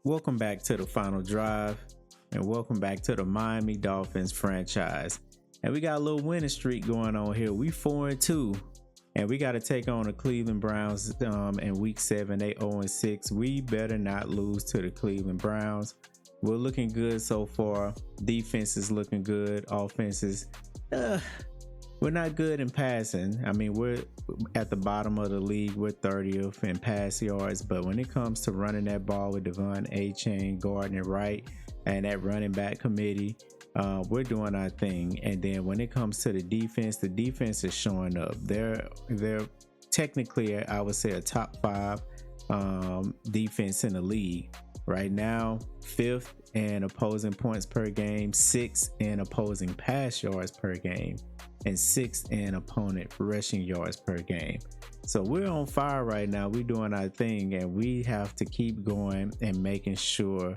Welcome back to the final drive, and welcome back to the Miami Dolphins franchise. And we got a little winning streak going on here. We 4-2, and we got to take on the Cleveland Browns in Week 7. They 0-6. We better not lose to the Cleveland Browns. We're looking good so far. Defense is looking good. Offenses, we're not good in passing. I mean, we're at the bottom of the league. We're 30th in pass yards. But when it comes to running that ball with Achane, Gardner, Wright, and that running back committee, we're doing our thing. And then when it comes to the defense is showing up. They're technically, I would say, a top 5 defense in the league. Right now, 5th in opposing points per game, 6th in opposing pass yards per game, and 6th in opponent rushing yards per game. So we're on fire right now. We're doing our thing, and we have to keep going and making sure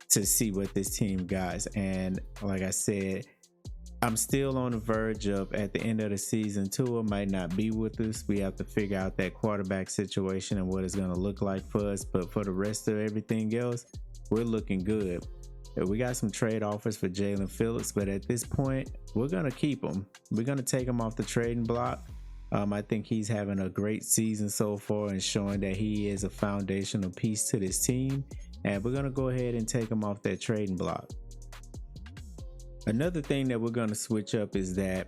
to see what this team got. And like I said, I'm still on the verge of, at the end of the season, Tua might not be with us. We have to figure out that quarterback situation and what it's going to look like for us. But for the rest of everything else, we're looking good. We got some trade offers for Jalen Phillips, but at this point, we're going to keep him. We're going to take him off the trading block. I think he's having a great season so far and showing that he is a foundational piece to this team. And we're going to go ahead and take him off that trading block. Another thing that we're going to switch up is that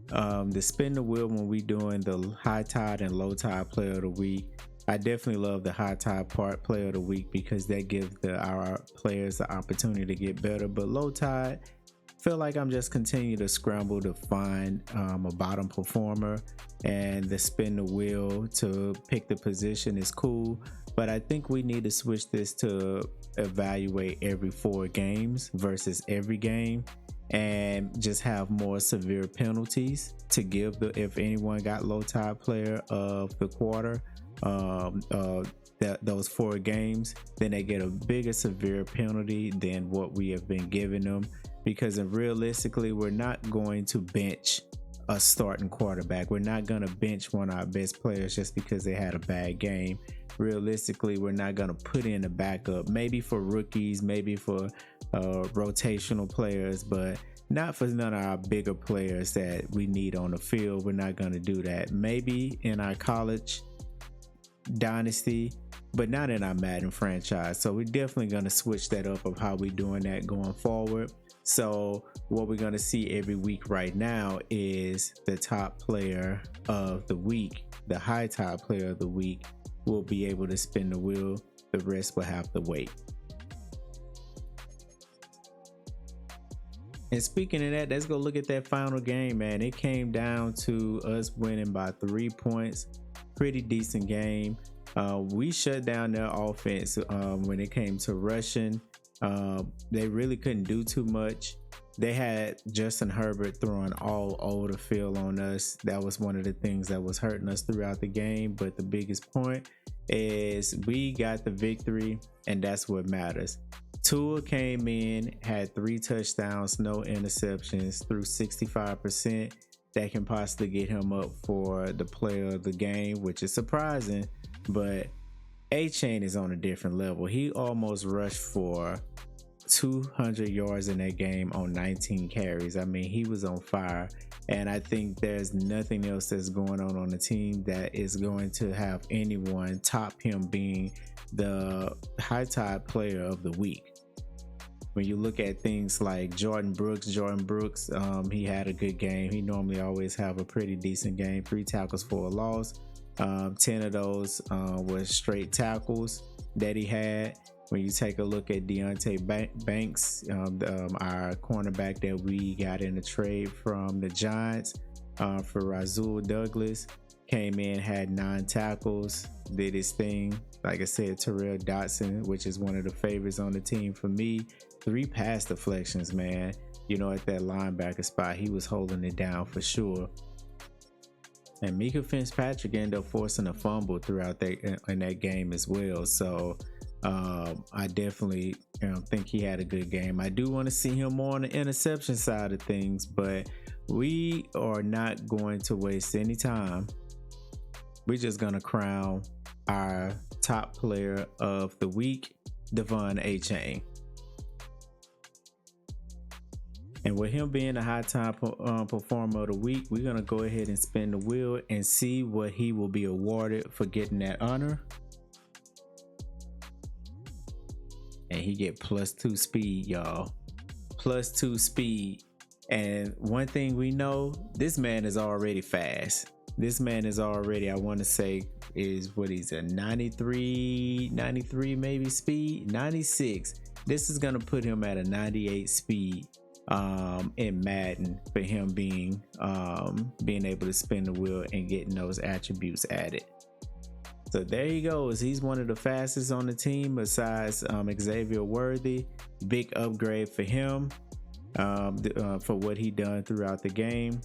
the spin the wheel when we doing the high tide and low tide player of the week. I definitely love the high tide part player of the week because that gives our players the opportunity to get better. But low tide, feel like I'm just continuing to scramble to find a bottom performer, and the spin the wheel to pick the position is cool. But I think we need to switch this to evaluate every 4 games versus every game, and just have more severe penalties to give if anyone got low tide player of the quarter, those 4 games, then they get a bigger severe penalty than what we have been giving them, because realistically we're not going to bench a starting quarterback. We're not going to bench one of our best players just because they had a bad game. Realistically, we're not going to put in a backup, maybe for rookies, maybe for rotational players, but not for none of our bigger players that we need on the field. We're not going to do that. Maybe in our college dynasty, but not in our Madden franchise. So we're definitely going to switch that up of how we're doing that going forward. So what we're going to see every week right now is the top player of the week, the high tide player of the week, will be able to spin the wheel. The rest will have to wait. And speaking of that, let's go look at that final game, man. It came down to us winning by 3 points. Pretty decent game. We shut down their offense when it came to rushing. They really couldn't do too much. They had Justin Herbert throwing all over the field on us. That was one of the things that was hurting us throughout the game. But the biggest point is we got the victory, and that's what matters. Tua came in, had 3 touchdowns, no interceptions, threw 65%. That can possibly get him up for the player of the game, which is surprising. But Achane is on a different level. He almost rushed for 200 yards in that game on 19 carries. I mean, he was on fire. And I think there's nothing else that's going on the team that is going to have anyone top him being the high tide player of the week. When you look at things like Jordan Brooks, he had a good game. He normally always have a pretty decent game. 3 tackles for a loss. 10 of those were straight tackles that he had. When you take a look at Deontay Banks, our cornerback that we got in the trade from the Giants for Rasul Douglas, came in, had 9 tackles, did his thing. Like I said, Terrell Dotson, which is one of the favorites on the team for me, 3 pass deflections, man. You know, at that linebacker spot, he was holding it down for sure. And Mika Fitzpatrick ended up forcing a fumble throughout in that game as well. So I definitely think he had a good game. I do want to see him more on the interception side of things, but we are not going to waste any time. We're just going to crown our top player of the week Achane. And with him being a high time performer of the week, we're going to go ahead and spin the wheel and see what he will be awarded for getting that honor. And he get +2 speed, y'all. +2 speed. And one thing we know, this man is already fast. This man is already, I want to say, is what he's at, 93 maybe speed, 96. This is going to put him at a 98 speed in Madden for him being able to spin the wheel and getting those attributes added. So there he goes. He's one of the fastest on the team besides Xavier Worthy. Big upgrade for him for what he done throughout the game.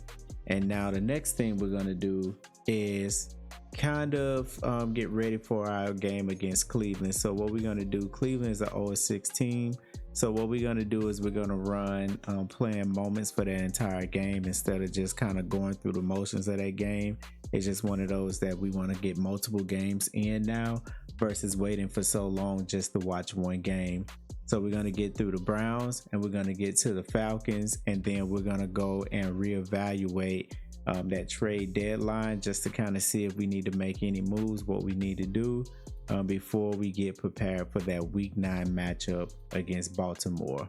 And now the next thing we're going to do is kind of get ready for our game against Cleveland. So what we're going to do, Cleveland is an 0-6 team. So what we're going to do is we're going to run playing moments for the entire game instead of just kind of going through the motions of that game. It's just one of those that we want to get multiple games in now versus waiting for so long just to watch one game. So we're going to get through the Browns and we're going to get to the Falcons, and then we're going to go and reevaluate that trade deadline just to kind of see if we need to make any moves, what we need to do before we get prepared for that Week 9 matchup against Baltimore.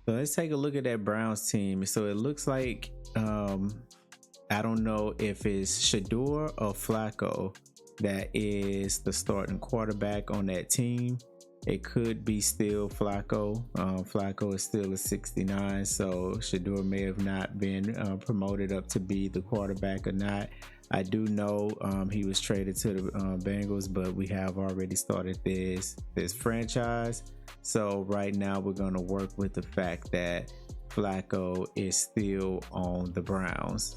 So let's take a look at that Browns team. So it looks like I don't know if it's Shador or Flacco that is the starting quarterback on that team. It could be still Flacco. Flacco is still a 69, so Shador may have not been promoted up to be the quarterback or not. I do know he was traded to the Bengals, but we have already started this franchise. So right now we're going to work with the fact that Flacco is still on the Browns.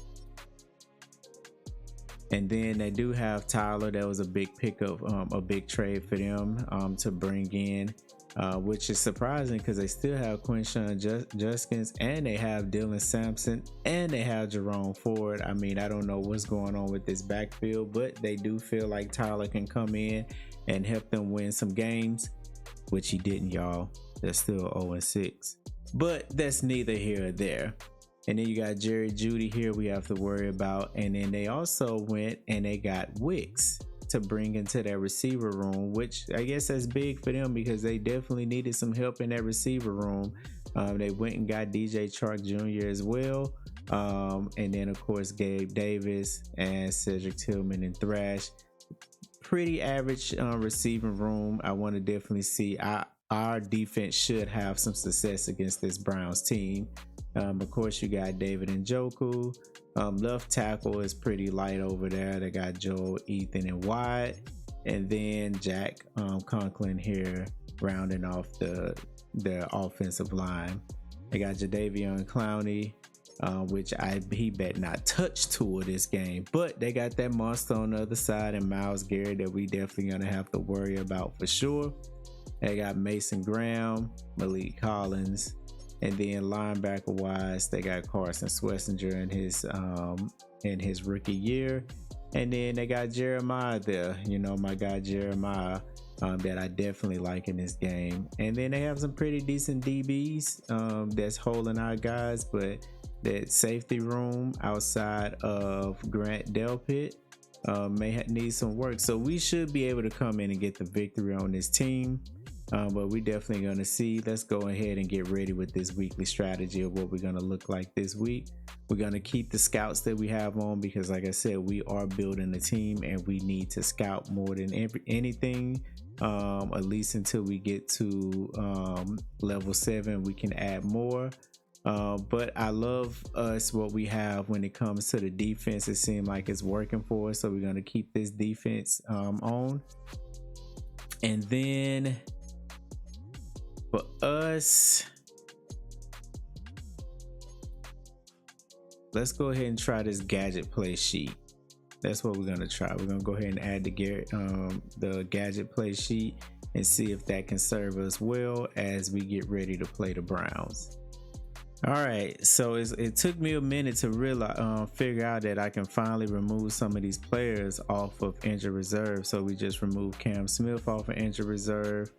And then they do have Tyler. That was a big pickup, a big trade for them to bring in, which is surprising because they still have Quinshawn Judkins, and they have Dylan Sampson, and they have Jerome Ford. I mean, I don't know what's going on with this backfield, but they do feel like Tyler can come in and help them win some games, which he didn't, y'all. They're still 0-6. But that's neither here or there. And then you got Jerry Jeudy here we have to worry about. And then they also went and they got Wicks to bring into their receiver room, which I guess that's big for them because they definitely needed some help in that receiver room. They went and got DJ Chark Jr. as well. And then, of course, Gabe Davis and Cedric Tillman and Thrash. Pretty average receiving room. I want to definitely see our defense should have some success against this Browns team. Of course, you got David Njoku. Left tackle is pretty light over there. They got Joel, Ethan, and Wyatt. And then Jack Conklin here rounding off the offensive line. They got Jadeveon Clowney, which he bet not touch Tua this game. But they got that monster on the other side and Myles Garrett that we definitely going to have to worry about for sure. They got Mason Graham, Malik Collins. And then linebacker wise, they got Carson Schlesinger in his rookie year. And then they got Jeremiah there, my guy Jeremiah, that I definitely like in this game. And then they have some pretty decent DBs that's holding our guys, but that safety room outside of Grant Delpit may need some work. So we should be able to come in and get the victory on this team. But we're definitely going to see. Let's go ahead and get ready with this weekly strategy of what we're going to look like this week. We're going to keep the scouts that we have on because, like I said, we are building a team and we need to scout more than anything. At least until we get to level 7, we can add more. But I love what we have when it comes to the defense. It seems like it's working for us. So we're going to keep this defense on. And then for us, let's go ahead and try this gadget play sheet. That's what we're going to try. We're going to go ahead and add the gadget play sheet and see if that can serve us well as we get ready to play the Browns. All right, so it took me a minute to realize, figure out that I can finally remove some of these players off of injured reserve. So we just removed Cam Smith off of injured reserve.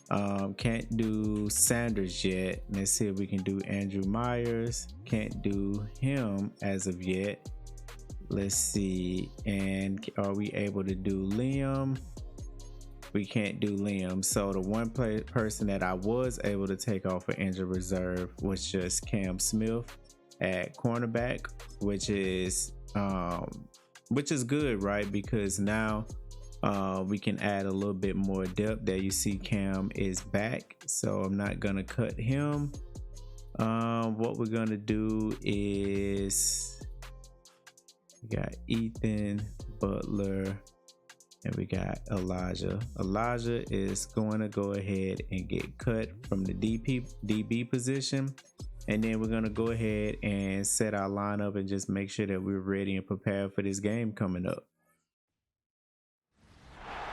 Can't do Sanders yet. Let's see if we can do Andrew Myers. Can't do him as of yet. Let's see, and are we able to do Liam? We can't do Liam. So the one person that I was able to take off of injured reserve was just Cam Smith at cornerback, which is good, right? Because now we can add a little bit more depth. There you see Cam is back, so I'm not gonna cut him. What we're gonna do is we got Ethan Butler and we got Elijah. Elijah is going to go ahead and get cut from the DB position. And then we're going to go ahead and set our lineup and just make sure that we're ready and prepared for this game coming up.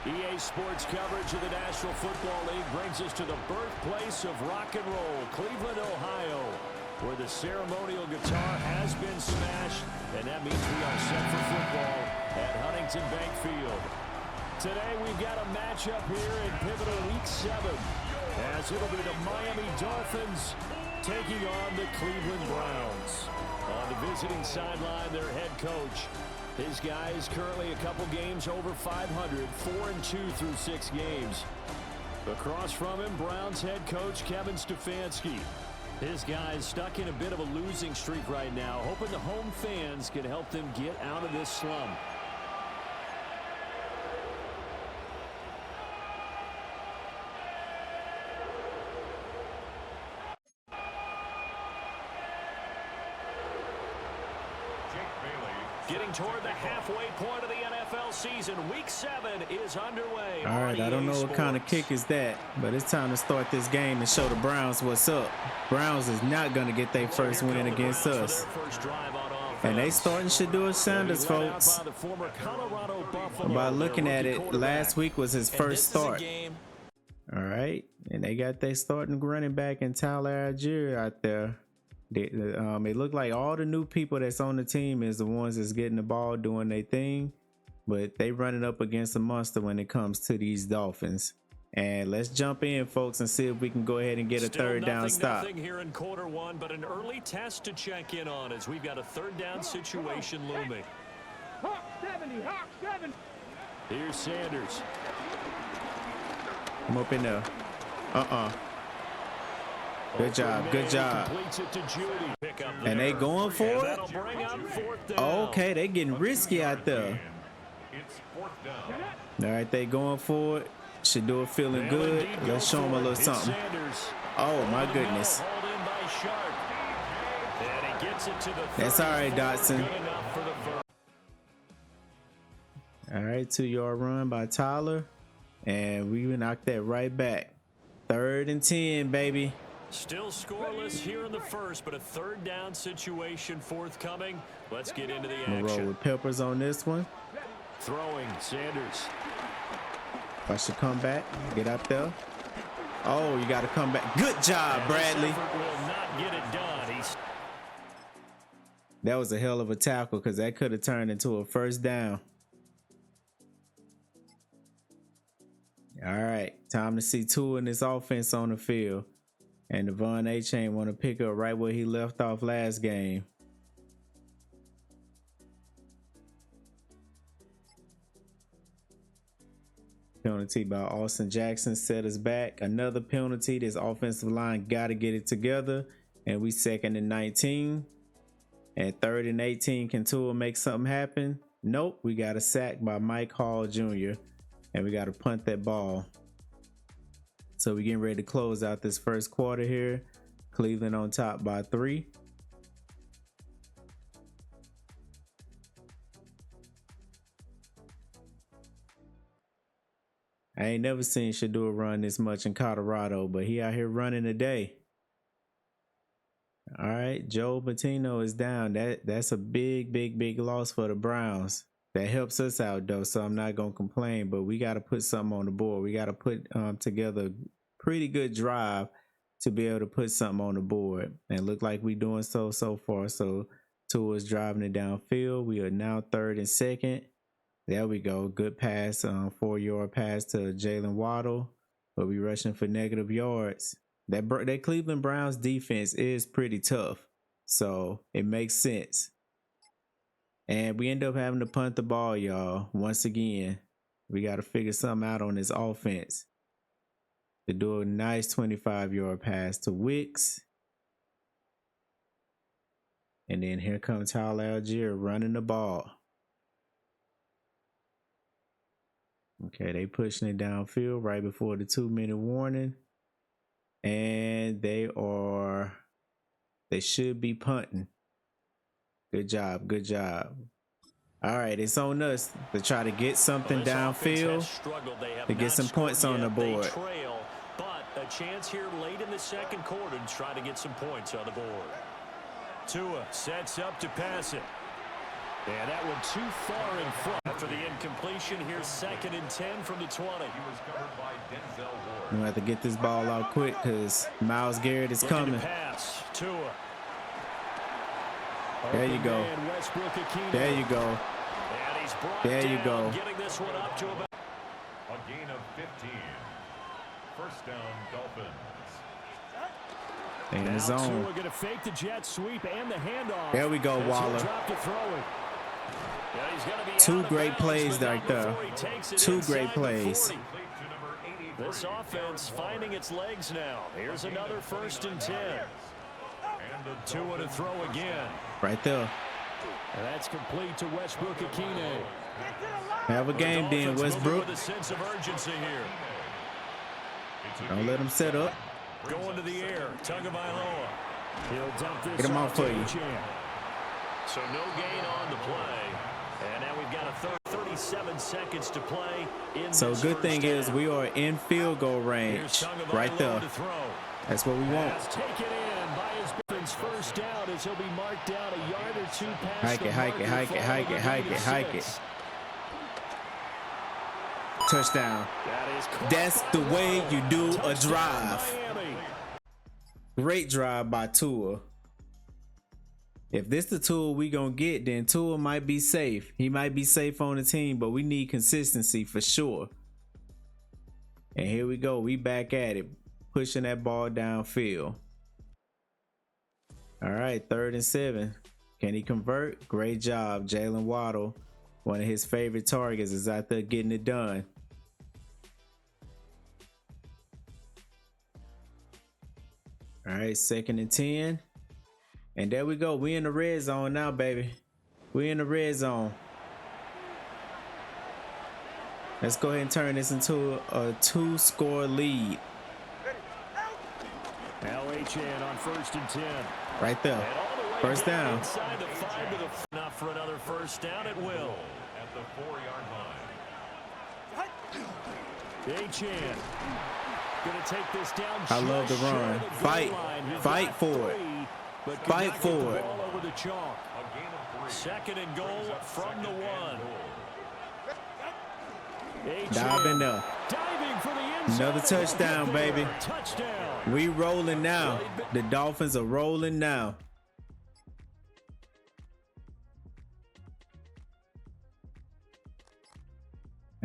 EA Sports coverage of the National Football League brings us to the birthplace of rock and roll, Cleveland, Ohio, where the ceremonial guitar has been smashed, and that means we are set for football at Huntington Bank Field. Today we've got a matchup here in pivotal Week 7, as it'll be the Miami Dolphins taking on the Cleveland Browns. On the visiting sideline, their head coach. His guy is currently a couple games over 500, 4-2 through 6 games. Across from him, Browns head coach Kevin Stefanski. His guy is stuck in a bit of a losing streak right now, hoping the home fans can help them get out of this slump. Getting toward the halfway point of the NFL season, Week 7 is underway. All right, I don't know what kind of kick is that, but it's time to start this game and show the Browns what's up. Browns is not going to get their first win against us. And they starting Shedeur Sanders, folks. By looking at it, last week was his first start. All right, and they got their starting running back in Tyler Algier out there. It looked like all the new people that's on the team is the ones that's getting the ball doing their thing, but they running up against a monster when it comes to these Dolphins. And let's jump in, folks, and see if we can go ahead and get a third down stop. Nothing here in quarter one, but an early test to check in on as we've got a third down situation looming. Hawk 70, Hawk 70. Here's Sanders. I'm up in there. Good job, good job. And they going for it? Okay, they getting risky out there. All right, they going for it. Shedeur feeling good. Let's show them a little something. Oh, my goodness. That's all right, Dotson. All right, 2-yard run by Tyler. And we knocked that right back. 3rd and 10, baby. Still scoreless here in the first, but a third down situation forthcoming. Let's get into the action. Roll with Peppers on this one. Throwing, Sanders. I should come back, get up there. Oh, you got to come back. Good job, Bradley. Will not get it done. That was a hell of a tackle because that could have turned into a first down. All right, time to see Tua and his offense on the field. And Achane want to pick up right where he left off last game. Penalty by Austin Jackson set us back. Another penalty. This offensive line got to get it together. And we 2nd and 19. And 3rd and 18. Can Tua make something happen? Nope. We got a sack by Mike Hall Jr. And we got to punt that ball. So we're getting ready to close out this first quarter here. Cleveland on top by 3. I ain't never seen Shedeur run this much in Colorado, but he out here running today. All right, Joe Patino is down. That's a big loss for the Browns. That helps us out though, so I'm not gonna complain. But we got to put something on the board. We got to put together a pretty good drive to be able to put something on the board, and look like we doing so far. So Tua's driving it downfield. We are now 3rd and 2nd. There we go. Good pass, 4-yard pass to Jalen Waddle, but we rushing for negative yards. That Cleveland Browns defense is pretty tough, so it makes sense. And we end up having to punt the ball, y'all. Once again, we got to figure something out on this offense. To do a nice 25-yard pass to Wicks. And then here comes Tyler Algier running the ball. Okay, they pushing it downfield right before the 2-minute warning. And they should be punting. Good job, good job. All right, it's on us to try to get something downfield to get some points on the board. But a chance here late in the second quarter to try to get some points on the board. Tua sets up to pass it. And that one too far in front. After the incompletion, here's 2nd and 10 from the 20. We're going to have to get this ball out quick because Myles Garrett is coming. Pass. Tua. There you go. There you go. There you go. Getting this one up to about a gain of 15. First down, Dolphins. In the zone. Tua gonna fake the jet sweep and the handoff. There we go, Waller. Yeah, 2 great plays right there. 2 great plays. This offense finding its legs now. Here's another 1st and 10. Tua to throw again. Right there. And that's complete to Westbrook Achane. Have a game then, Westbrook. With a sense of urgency here. Don't let him set up. Going to the air. Tagovailoa. He'll dump this. Get him off for you. So no gain on the play. And now we've got a 37 seconds to play. So good thing is we are in field goal range. Right there. That's what we want. Taken in by his first down as he'll be marked down a yard or 2 past. Hike it, hike it, hike it, hike it, hike it, hike it. Touchdown. That's the way you do a drive. Great drive by Tua. If this the Tua we gonna get, then Tua might be safe. He might be safe on the team, but we need consistency for sure. And here we go. We back at it. Pushing that ball downfield. All right, 3rd and 7. Can he convert? Great job. Jalen Waddle, one of his favorite targets, is out there getting it done. All right, 2nd and 10. And there we go. We in the red zone now, baby. We in the red zone. Let's go ahead and turn this into a 2-score lead. Now Achane on 1st and 10. Right there. First down. Inside the 5 to the enough for another 1st down at will. At the 4-yard line. Achane gonna take this down. I love the run. Fight. Fight for it. Fight for it. Over the chalk. 2nd and goal from the 1. Dive in there. Another touchdown, baby. Touchdown. We rolling now. The Dolphins are rolling now.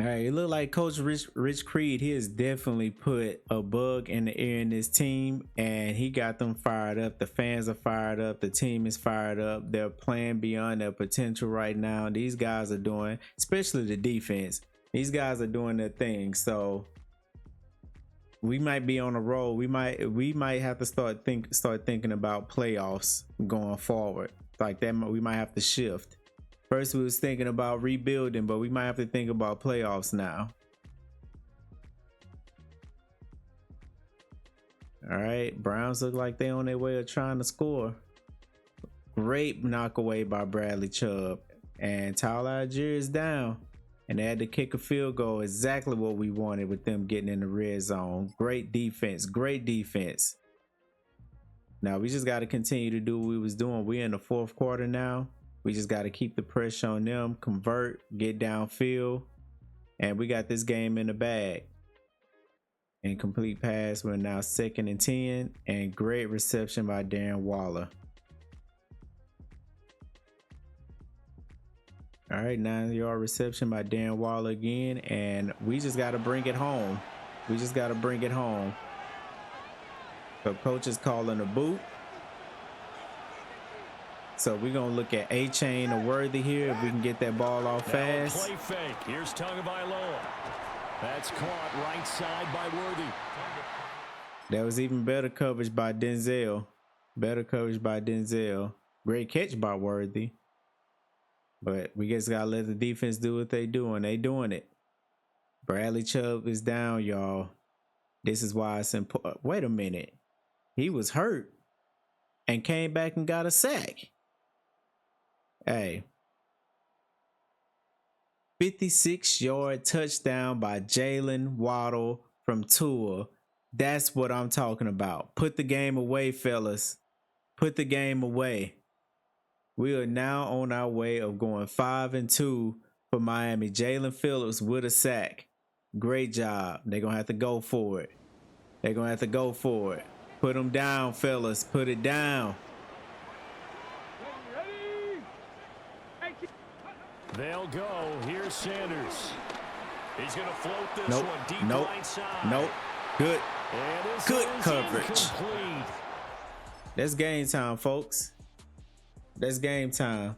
All right, it looked like Coach Rich Creed, he has definitely put a bug in the air in this team, and he got them fired up. The fans are fired up. The team is fired up. They're playing beyond their potential right now. These guys are doing, especially the defense, these guys are doing their thing. So we might be on a roll. We might have to start thinking about playoffs going forward. Like that, we might have to shift. First, we was thinking about rebuilding, but we might have to think about playoffs now. All right, Browns look like they on their way of trying to score. Great knock away by Bradley Chubb. And Tyler Algier is down. And they had to kick a field goal, exactly what we wanted with them getting in the red zone. Great defense, great defense. Now, we just got to continue to do what we was doing. We're in the 4th quarter now. We just got to keep the pressure on them, convert, get downfield, and we got this game in the bag. Incomplete pass. We're now 2nd and 10, and great reception by Darren Waller. All right, 9-yard reception by Darren Waller again, and we just got to bring it home. We just got to bring it home. So coach is calling a boot. So we're going to look at Achane or Worthy here if we can get that ball off fast. Play fake. Here's Tagovailoa. That's caught right side by Worthy. That was even better coverage by Denzel. Better coverage by Denzel. Great catch by Worthy. But we just got to let the defense do what they doing. They doing it. Bradley Chubb is down, y'all. This is why it's important. Wait a minute. He was hurt and came back and got a sack. Hey. 56-yard touchdown by Jalen Waddle from Tua. That's what I'm talking about. Put the game away, fellas. Put the game away. We are now on our way of going 5-2 for Miami. Jalen Phillips with a sack. Great job. They're going to have to go for it. They're going to have to go for it. Put them down, fellas. Put it down. They'll go. Here's Sanders. He's going to float this Nope. one deep Nope. right side. Nope. Good. And this Good is coverage. incomplete. That's game time, folks. That's game time.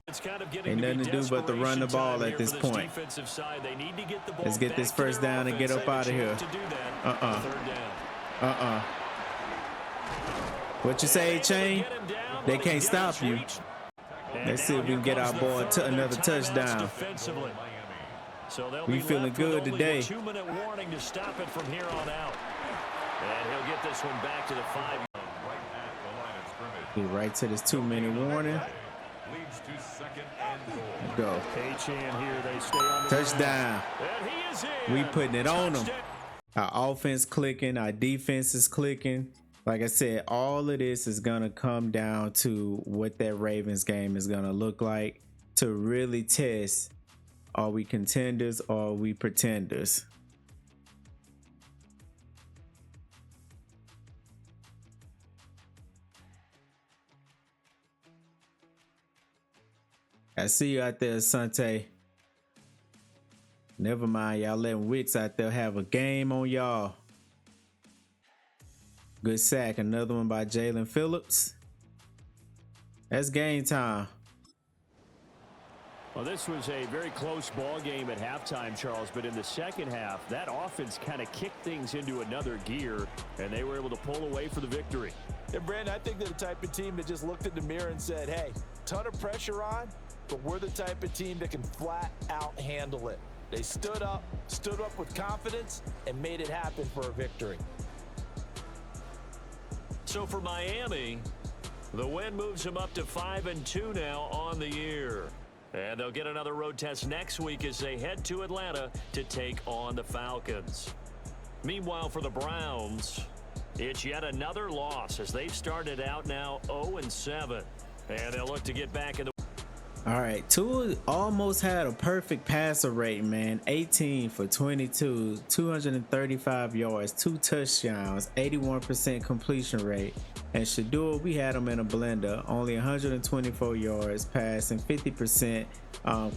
It's kind of getting Ain't to be nothing to do but to run the desperation ball time at here this for point. defensive side. They need to get the ball Let's get back this to first their down and get offense. up They have out of a here. chance to do that on third down. What you say, Chain? Get him down, They but can't he stop does you. reach. And Let's see now if we can here get our comes the boy third to of another their touchdown. timeouts defensively. So they'll We be feeling left good with only today. a 2-minute warning to stop it from here on out. And he'll get this one back to the 5. Right at the line of scrimmage. Get right to this 2-minute warning. Leads to 2nd and goal. Go. Achane here, they stay on the Touchdown. And he is in. We putting it on them. Touchdown. Our offense clicking. Our defense is clicking. Like I said, all of this is going to come down to what that Ravens game is going to look like to really test, are we contenders or are we pretenders? I see you out there, Asante. Never mind, y'all letting Wicks out there have a game on y'all. Good sack. Another one by Jalen Phillips. That's game time. Well, this was a very close ball game at halftime, Charles, but in the second half, that offense kind of kicked things into another gear, and they were able to pull away for the victory. And Brandon, I think they're the type of team that just looked in the mirror and said, hey, ton of pressure on, but we're the type of team that can flat out handle it. They stood up with confidence, and made it happen for a victory. So for Miami, the win moves them up to 5-2 now on the year. And they'll get another road test next week as they head to Atlanta to take on the Falcons. Meanwhile, for the Browns, it's yet another loss as they've started out now 0-7. And they'll look to get back in the... All right, Tua almost had a perfect passer rate, man. 18 for 22, 235 yards, 2 touchdowns, 81% completion rate. And Shador, we had him in a blender, only 124 yards passing, 50%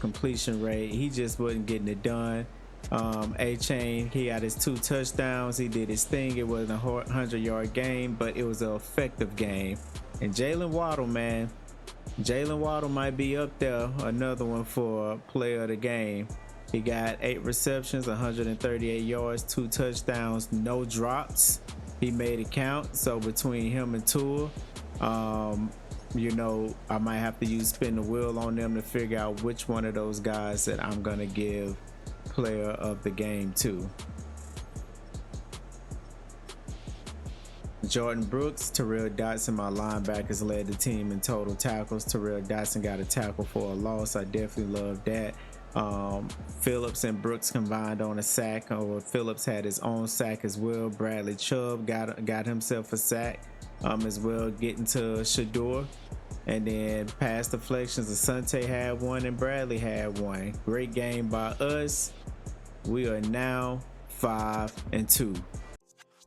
completion rate. He just wasn't getting it done. Achane, he had his 2 touchdowns. He did his thing. It wasn't a 100-yard game, but it was an effective game. And Jalen Waddle, man. Jalen Waddle might be up there, another one for player of the game. He got 8 receptions, 138 yards, 2 touchdowns, no drops. He made it count. So between him and Tua, you know, I might have to spin the wheel on them to figure out which one of those guys that I'm going to give player of the game to. Jordan Brooks, Terrell Dotson, my linebackers, led the team in total tackles. Terrell Dotson got a tackle for a loss. I definitely love that. Phillips and Brooks combined on a sack. Phillips had his own sack as well. Bradley Chubb got himself a sack as well, getting to Shador. And then pass deflections, Asante had one and Bradley had one. Great game by us. We are now 5-2.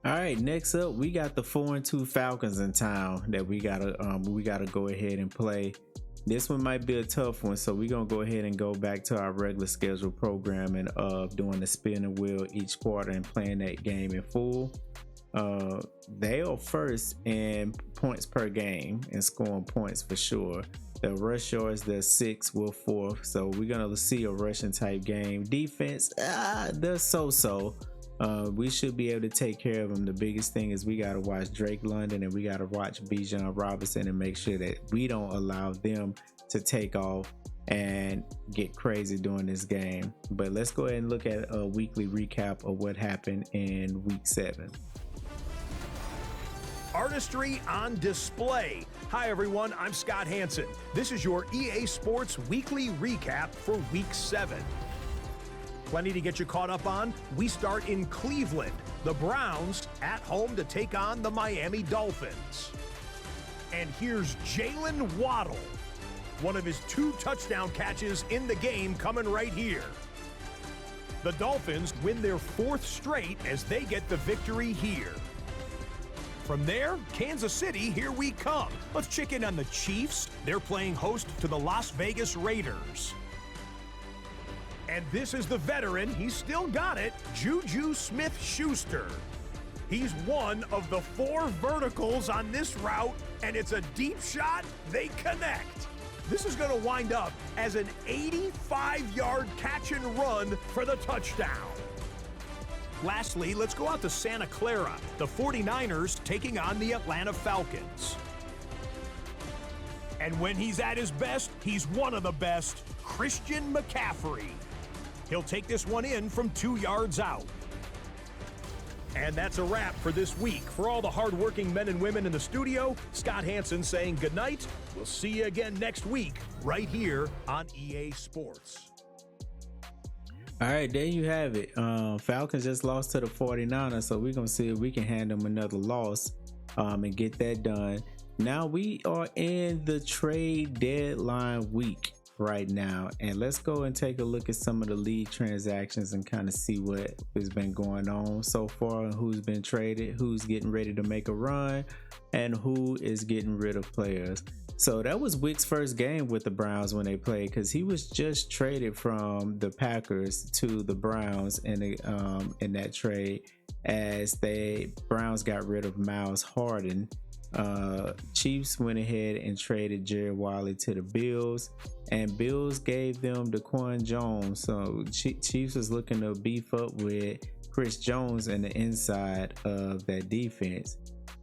All right, next up we got the 4-2 Falcons in town that we gotta go ahead and play. This one might be a tough one, so we're gonna go ahead and go back to our regular schedule programming of doing the spinning wheel each quarter and playing that game in full. They are first in points per game and scoring points for sure. The rush yards, they're 6th, we're 4th, so we're gonna see a rushing type game. Defense, they're so-so. We should be able to take care of them. The biggest thing is we got to watch Drake London and we got to watch Bijan Robinson and make sure that we don't allow them to take off and get crazy during this game. But let's go ahead and look at a weekly recap of what happened in week 7. Artistry on display. Hi everyone, I'm Scott Hansen. This is your EA Sports weekly recap for week 7. Plenty to get you caught up on. We start in Cleveland. The Browns at home to take on the Miami Dolphins. And here's Jalen Waddle. One of his 2 touchdown catches in the game coming right here. The Dolphins win their 4th straight as they get the victory here. From there, Kansas City, here we come. Let's check in on the Chiefs. They're playing host to the Las Vegas Raiders. And this is the veteran, he's still got it, Juju Smith-Schuster. He's one of the 4 verticals on this route, and it's a deep shot, they connect. This is gonna wind up as an 85-yard catch and run for the touchdown. Lastly, let's go out to Santa Clara, the 49ers taking on the Atlanta Falcons. And when he's at his best, he's one of the best, Christian McCaffrey. He'll take this one in from 2 yards out. And that's a wrap for this week. For all the hardworking men and women in the studio, Scott Hansen saying goodnight. We'll see you again next week right here on EA Sports. All right, there you have it. Falcons just lost to the 49ers, so we're going to see if we can hand them another loss and get that done. Now we are in the trade deadline week right now, and let's go and take a look at some of the league transactions and kind of see what has been going on so far and who's been traded, who's getting ready to make a run, and who is getting rid of players. So that was Wick's first game with the Browns when they played, because he was just traded from the Packers to the Browns in that trade as the Browns got rid of Miles Harden. Chiefs went ahead and traded Jared Wiley to the Bills, and Bills gave them Daquan Jones. So Chiefs was looking to beef up with Chris Jones in the inside of that defense.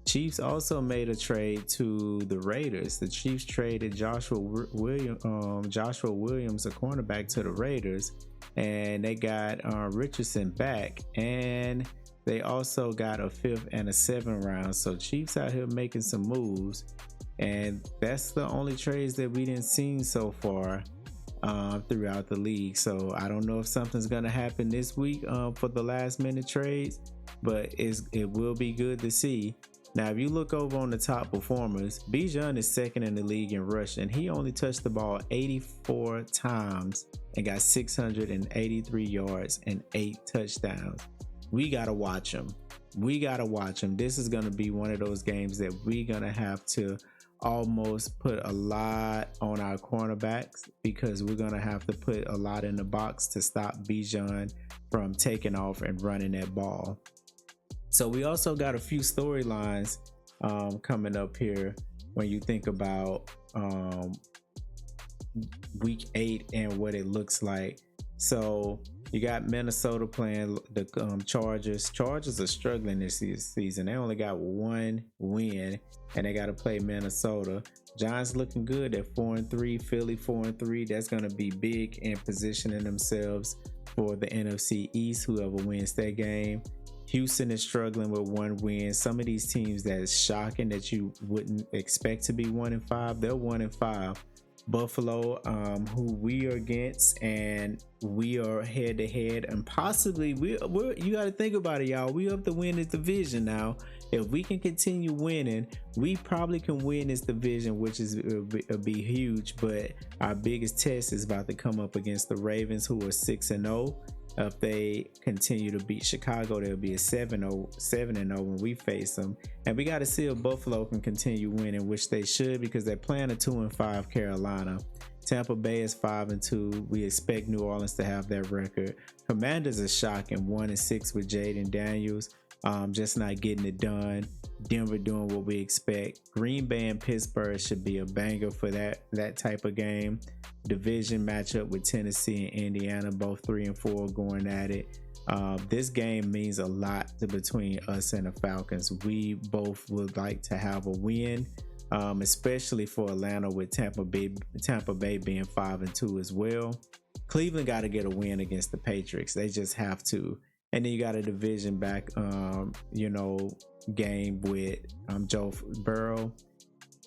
Chiefs also made a trade to the Raiders. The Chiefs traded Joshua Williams, a cornerback, to the Raiders, and they got Richardson back, and they also got a 5th and a 7th round. So Chiefs out here making some moves, and that's the only trades that we didn't see so far throughout the league. So I don't know if something's gonna happen this week for the last minute trades, but it will be good to see. Now, if you look over on the top performers, Bijan is 2nd in the league in rush, and he only touched the ball 84 times and got 683 yards and 8 touchdowns. We got to watch him. This is going to be one of those games that we're going to have to almost put a lot on our cornerbacks, because we're going to have to put a lot in the box to stop Bijan from taking off and running that ball. So we also got a few storylines coming up here when you think about week 8 and what it looks like. So you got Minnesota playing the Chargers. Chargers are struggling this season. They only got 1 win, and they got to play Minnesota. Giants looking good at 4-3. Philly 4-3. That's going to be big in positioning themselves for the NFC East, whoever wins that game. Houston is struggling with 1 win. Some of these teams that is shocking that you wouldn't expect to be 1-5, they're 1-5. Buffalo, who we are against, and we are head to head, and possibly you got to think about it, y'all. We have to win this division now. If we can continue winning, we probably can win this division, which is it'll be huge. But our biggest test is about to come up against the Ravens, who are 6-0. If they continue to beat Chicago, they'll be a 7-0 when we face them. And we got to see if Buffalo can continue winning, which they should, because they're playing a 2-5 Carolina. Tampa Bay is 5-2. We expect New Orleans to have that record. Commanders are shocking, 1-6 with Jaden Daniels. Just not getting it done. Denver doing what we expect. Green Bay and Pittsburgh should be a banger for that type of game. Division matchup with Tennessee and Indiana, both 3-4 going at it. This game means a lot between us and the Falcons. We both would like to have a win, especially for Atlanta with Tampa Bay being 5-2 as well. Cleveland got to get a win against the Patriots. They just have to. And then you got a division back, game with Joe Burrow.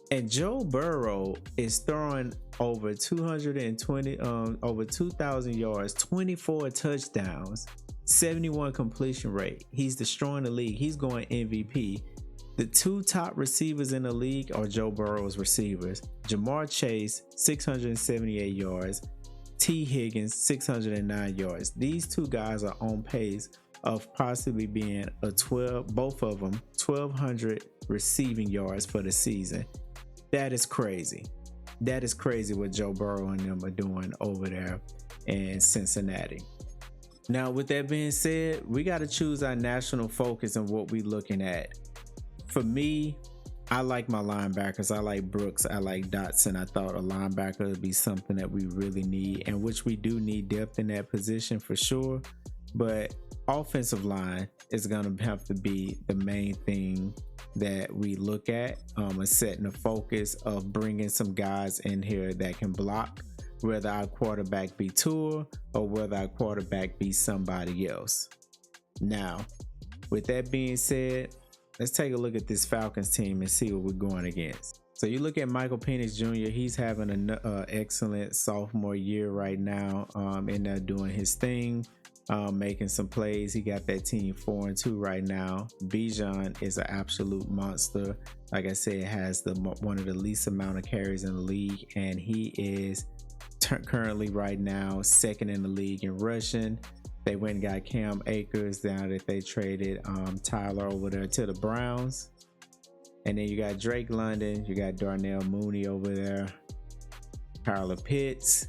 And Joe Burrow is throwing over 2,000 yards, 24 touchdowns, 71 completion rate. He's destroying the league. He's going MVP. The two top receivers in the league are Joe Burrow's receivers. Jamar Chase, 678 yards. T. Higgins, 609 yards. These two guys are on pace of possibly being both of them, 1,200 receiving yards for the season. That is crazy. That is crazy what Joe Burrow and them are doing over there in Cincinnati. Now, with that being said, we got to choose our national focus and what we're looking at. For me, I like my linebackers. I like Brooks. I like Dotson. I thought a linebacker would be something that we really need, and which we do need depth in that position for sure. But offensive line is going to have to be the main thing that we look at, and setting the focus of bringing some guys in here that can block, whether our quarterback be Tua or whether our quarterback be somebody else. Now, with that being said, let's take a look at this Falcons team and see what we're going against. So you look at Michael Penix Jr., he's having an excellent sophomore year right now, in there doing his thing. Making some plays. He got that team 4-2 right now. Bijan is an absolute monster. Like I said, has one of the least amount of carries in the league, and he is currently right now second in the league in rushing. They went and got Cam Akers now that they traded Tyler over there to the Browns. And then you got Drake London, you got Darnell Mooney over there, Carla Pitts,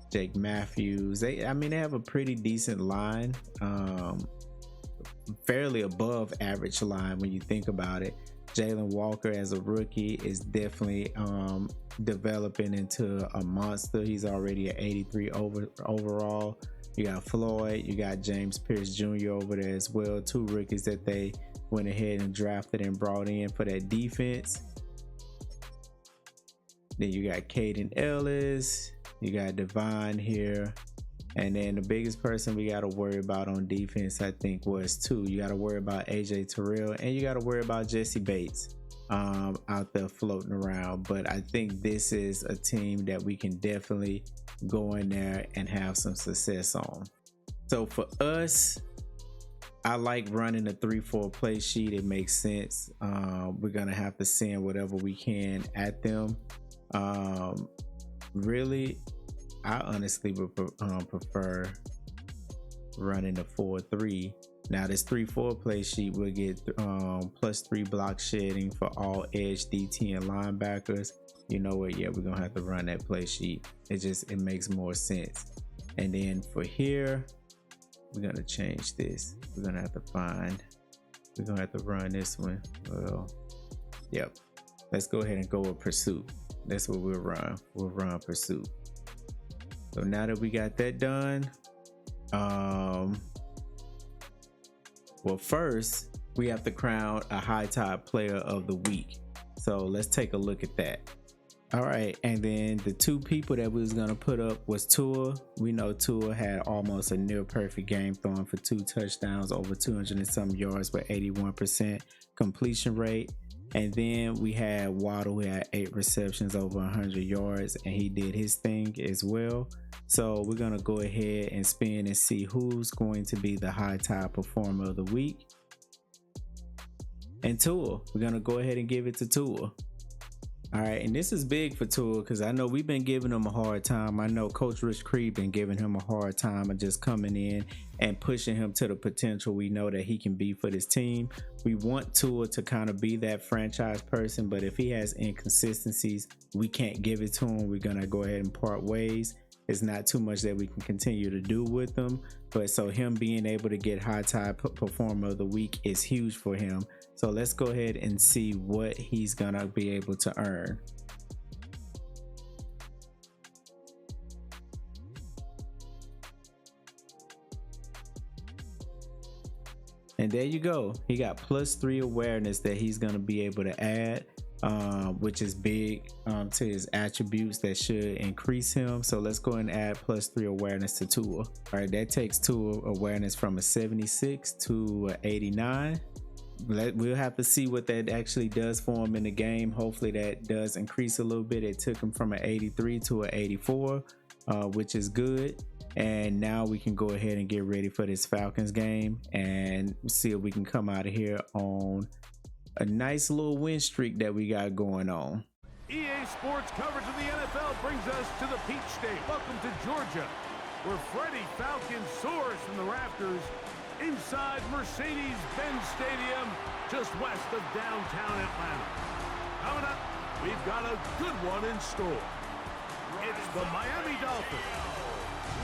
Jake Matthews. They have a pretty decent line, fairly above average line when you think about it. Jalen Walker as a rookie is definitely developing into a monster. He's already at 83 overall. You got Floyd, you got James Pierce Jr. over there as well. Two rookies that they went ahead and drafted and brought in for that defense. Then you got Caden Ellis. You got Devon here. And then the biggest person we got to worry about on defense, I think, was two. You got to worry about AJ Terrell, and you got to worry about Jesse Bates out there floating around. But I think this is a team that we can definitely go in there and have some success on. So for us, I like running a 3-4 play sheet. It makes sense. We're going to have to send whatever we can at them. Really, I honestly would prefer running the 4-3. Now this 3-4 play sheet will get +3 block shedding for all edge, DT, and linebackers. You know what? Yeah, we're gonna have to run that play sheet. It makes more sense. And then for here, we're gonna change this. We're gonna have to run this one. Well, yep. Let's go ahead and go with pursuit. That's what we'll run. We'll run pursuit. So now that we got that done, well, first we have to crown a high tide player of the week. So let's take a look at that. All right, and then the two people that we was gonna put up was Tua. We know Tua had almost a near perfect game, throwing for 2 touchdowns, over 200 and some yards with 81% completion rate. And then we had Waddle, who had 8 receptions, over 100 yards, and he did his thing as well. So we're going to go ahead and spin and see who's going to be the high tide performer of the week. And Tua, we're going to go ahead and give it to Tua. All right, and this is big for Tua because I know we've been giving him a hard time. I know Coach Rich Creed been giving him a hard time of just coming in and pushing him to the potential we know that he can be for this team. We want Tua to kind of be that franchise person, but if he has inconsistencies, we can't give it to him. We're going to go ahead and part ways. It's not too much that we can continue to do with him, but so him being able to get high tide performer of the week is huge for him. So let's go ahead and see what he's gonna be able to earn. And there you go. He got +3 awareness that he's gonna be able to add, which is big to his attributes that should increase him. So let's go and add +3 awareness to Tua. All right, that takes Tua awareness from a 76 to a 89. We'll have to see what that actually does for him in the game. Hopefully that does increase a little bit. It took him from an 83 to an 84, which is good. And now we can go ahead and get ready for this Falcons game and see if we can come out of here on a nice little win streak that we got going on. EA Sports coverage of the NFL brings us to the Peach State. Welcome to Georgia, where Freddie Falcon soars from the rafters inside Mercedes-Benz Stadium, just west of downtown Atlanta. Coming up, we've got a good one in store. It's the Miami Dolphins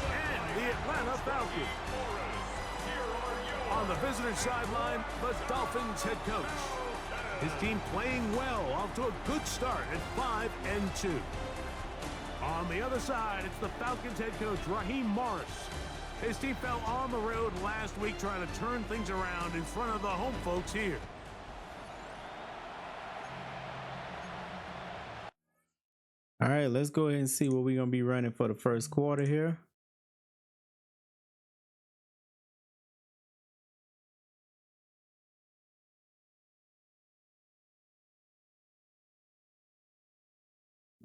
and the Atlanta Falcons. On the visitor sideline, the Dolphins head coach. His team playing well, off to a good start at 5-2. On the other side, it's the Falcons head coach, Raheem Morris. His team fell on the road last week trying to turn things around in front of the home folks here. All right, let's go ahead and see what we're going to be running for the first quarter here.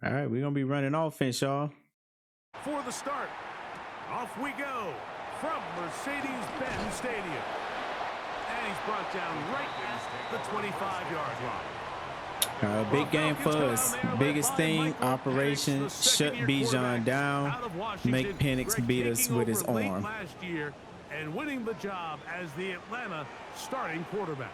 All right, we're going to be running offense, y'all. For the start, off we go from Mercedes-Benz Stadium. And he's brought down right at the 25-yard line. Big game for us. Biggest thing, operation, shut Bijan down, make Penix beat us with his arm. Last year and winning the job as the Atlanta starting quarterback.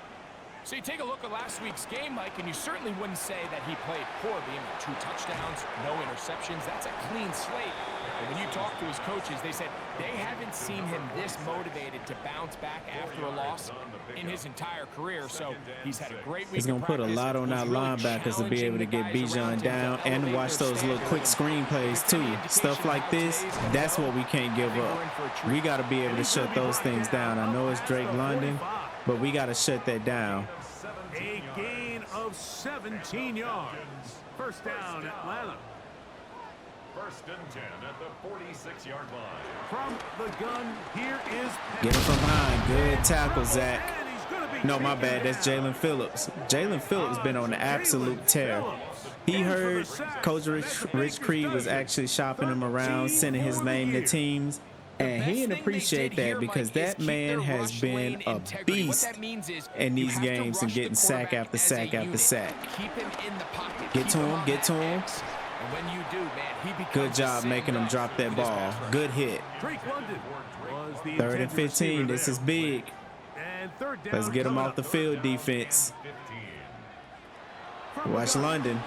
So you take a look at last week's game, Mike, and you certainly wouldn't say that he played poorly. I mean, 2 touchdowns, no interceptions. That's a clean slate. And when you talk to his coaches, they said they haven't seen him this motivated to bounce back after a loss in his entire career. So he's had a great week. He's going to put a lot on our linebackers to be able to get Bijan down and watch those little quick screen plays too. Stuff like this, that's what we can't give up. We got to be able to shut those things down. I know it's Drake London, but we got to shut that down. A gain of 17 yards. First down, Atlanta. First and 10 at the 46-yard line. From the gun, here is Get him from behind. Good tackle, Zach. No, my bad. That's Jalen Phillips. Jalen Phillips been on an absolute tear. He heard Coach Rich Creed was actually shopping him around, sending his name to teams. And he didn't appreciate that because that man has been a beast in these games and getting sack after sack after sack. Get to him, get to him. Good job making him drop that ball. Good hit. 3rd and 15. This is big. Let's get him off the field, defense. Watch London.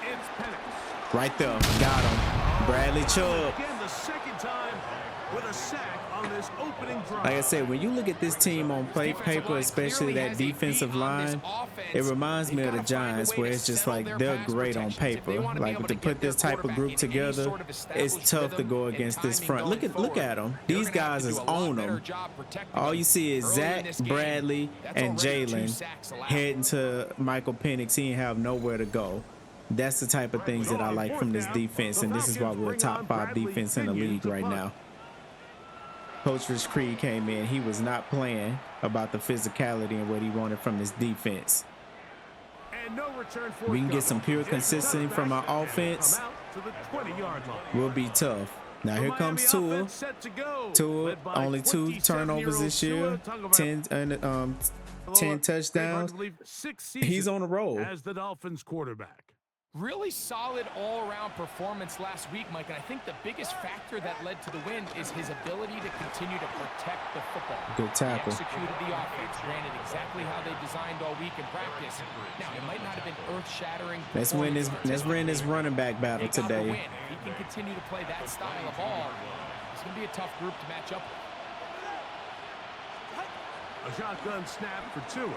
Right there. Got him. Bradley Chubb. Like I said, when you look at this team on paper, especially that defensive line, it reminds me of the Giants, where it's just like they're great on paper. Like to put this type of group together, it's tough to go against this front. Look at them. These guys is on them. All you see is Zach, Bradley, and Jalen heading to Michael Penix. He didn't have nowhere to go. That's the type of things that I like from this defense, and this is why we're a top 5 defense in the league right now. Coach Rich Creed came in. He was not playing about the physicality and what he wanted from this defense. We can get some pure consistency from our offense. We'll be tough. Now here comes Tua. Tua, only 2 turnovers this year, 10 touchdowns. He's on the roll. As the Dolphins quarterback. Really solid all-around performance last week, Mike, and I think the biggest factor that led to the win is his ability to continue to protect the football. Good tackle. He executed the offense, ran it exactly how they designed all week in practice. Now, it might not have been earth-shattering. Let's win this running back battle today. If he can continue to play that style of ball, it's going to be a tough group to match up with. A shotgun snap for Tua.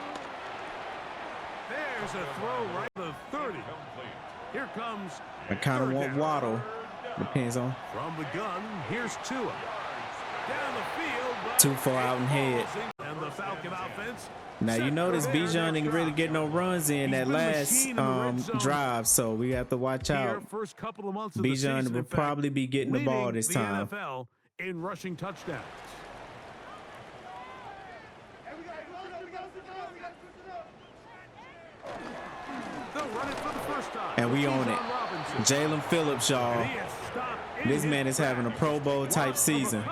There's a throw right to the 30. Here comes. I kind of want Waddle. Depends on. From the gun, here's Tua. Down the field. Too far out and head. And the Falcon offense. Now you notice Bijan didn't really get no runs in that last drive, so we have to watch out. Bijan will probably be getting the ball this time. NFL in rushing touchdowns. And we own it. Jalen Phillips, y'all. This man is having a Pro Bowl type season.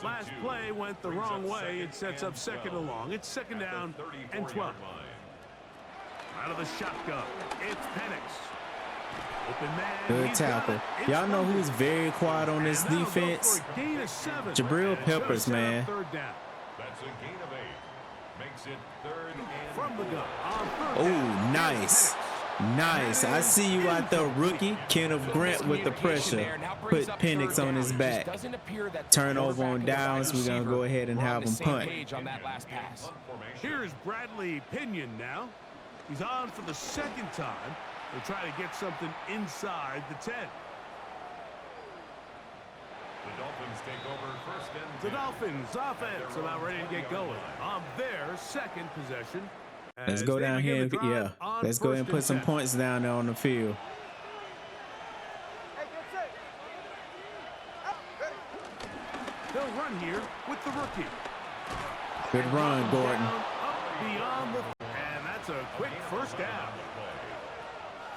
Last play went the wrong way. It sets up second and long. It's second down and 12. Out of the shotgun, it's Penix. Good tackle. Y'all know who's very quiet on this defense? Jabril Peppers, man. That's a gain of 8. Makes it 3rd and From the gun. Oh, nice. Nice. I see you out there, rookie. Kenneth Grant with the pressure. Put Penix on his back. Turnover on downs. We're going to go ahead and have him punt. Here's Bradley Pinion now. He's on for the second time. They'll try to get something inside the 10. the Dolphins take over 1st and 10. The Dolphins offense about ready to get going on their second possession. Let's go down here. Yeah, let's go ahead and put some points down there on the field. They'll run here with the rookie. Good run, Gordon. Beyond the, and that's a quick first down.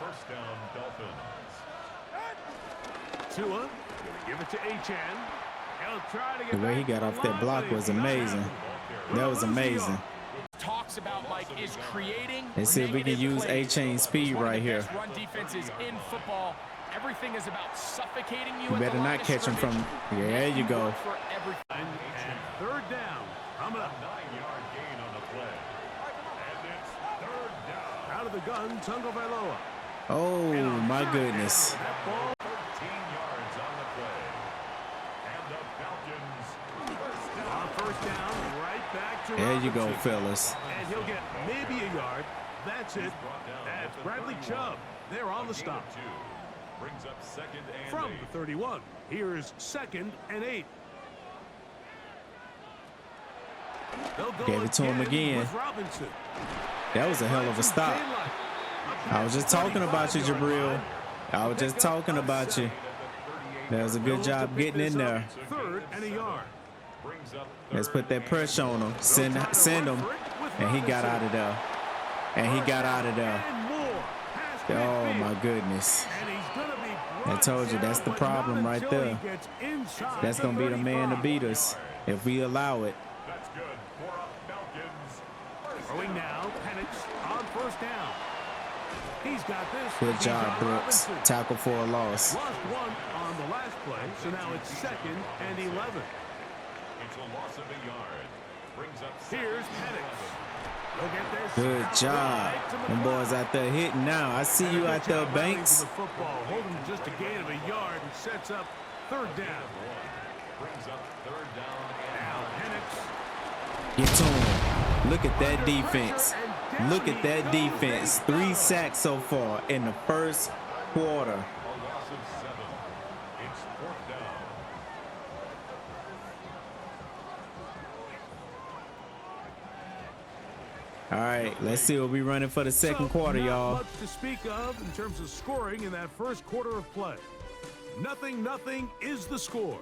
1st down, Dolphins. Tua, gonna give it to Achane. He'll try to get the way he got off that block was amazing. That was amazing. Talks about, Mike, is creating. Let's see if we can use Achane's speed right here. Run defenses in football. Everything is about suffocating you. You better not catch him from. Yeah, there you go. And 3rd down. Coming up. 9-yard gain on the play. And it's 3rd down. Out of the gun, Tagovailoa. Oh, my goodness. That ball. 13 yards on the play. And the Falcons On 1st down, right back to There you go, Robinson. fellas. And he'll get maybe a yard. That's it. That's Bradley Chubb. They're on the stop. brings up 2nd and From 8. the 31, here's 2nd and 8. They'll go Gave it to him again. with Robinson. That was a hell of a stop. I was just talking about you, Jabril. I was just talking about you. That was a good job getting in there. 3rd and a yard. Brings up Let's put that pressure on him. Send him. And he got out of there. And he got out of there. And more. Oh, my goodness. And he's gonna be I told you, that's the but problem not right until he there. gets inside That's going to be the man to 35. beat us if we allow it. That's good for a Falcons. Throwing now, Penix on 1st down. He's got this. Good job, Bijan Brooks. Robinson. Tackle for a loss. Lost one on the last play, so now it's 2nd and 11. It's a loss of a yard. Brings up Here's Penix. They'll get their Good shot job. right to Them boys out there hitting now. I see you out there, Banks. The football, holding just a gain of a yard and sets up 3rd down. brings up 3rd down Now Penix. Get to him. Look at that defense. Look at that defense. 3 sacks so far in the first quarter. a loss of 7. It's 4th down. All right, let's see what we're running for the second quarter, Not y'all. much to speak of in terms of scoring in that first quarter of play. 0-0 is the score.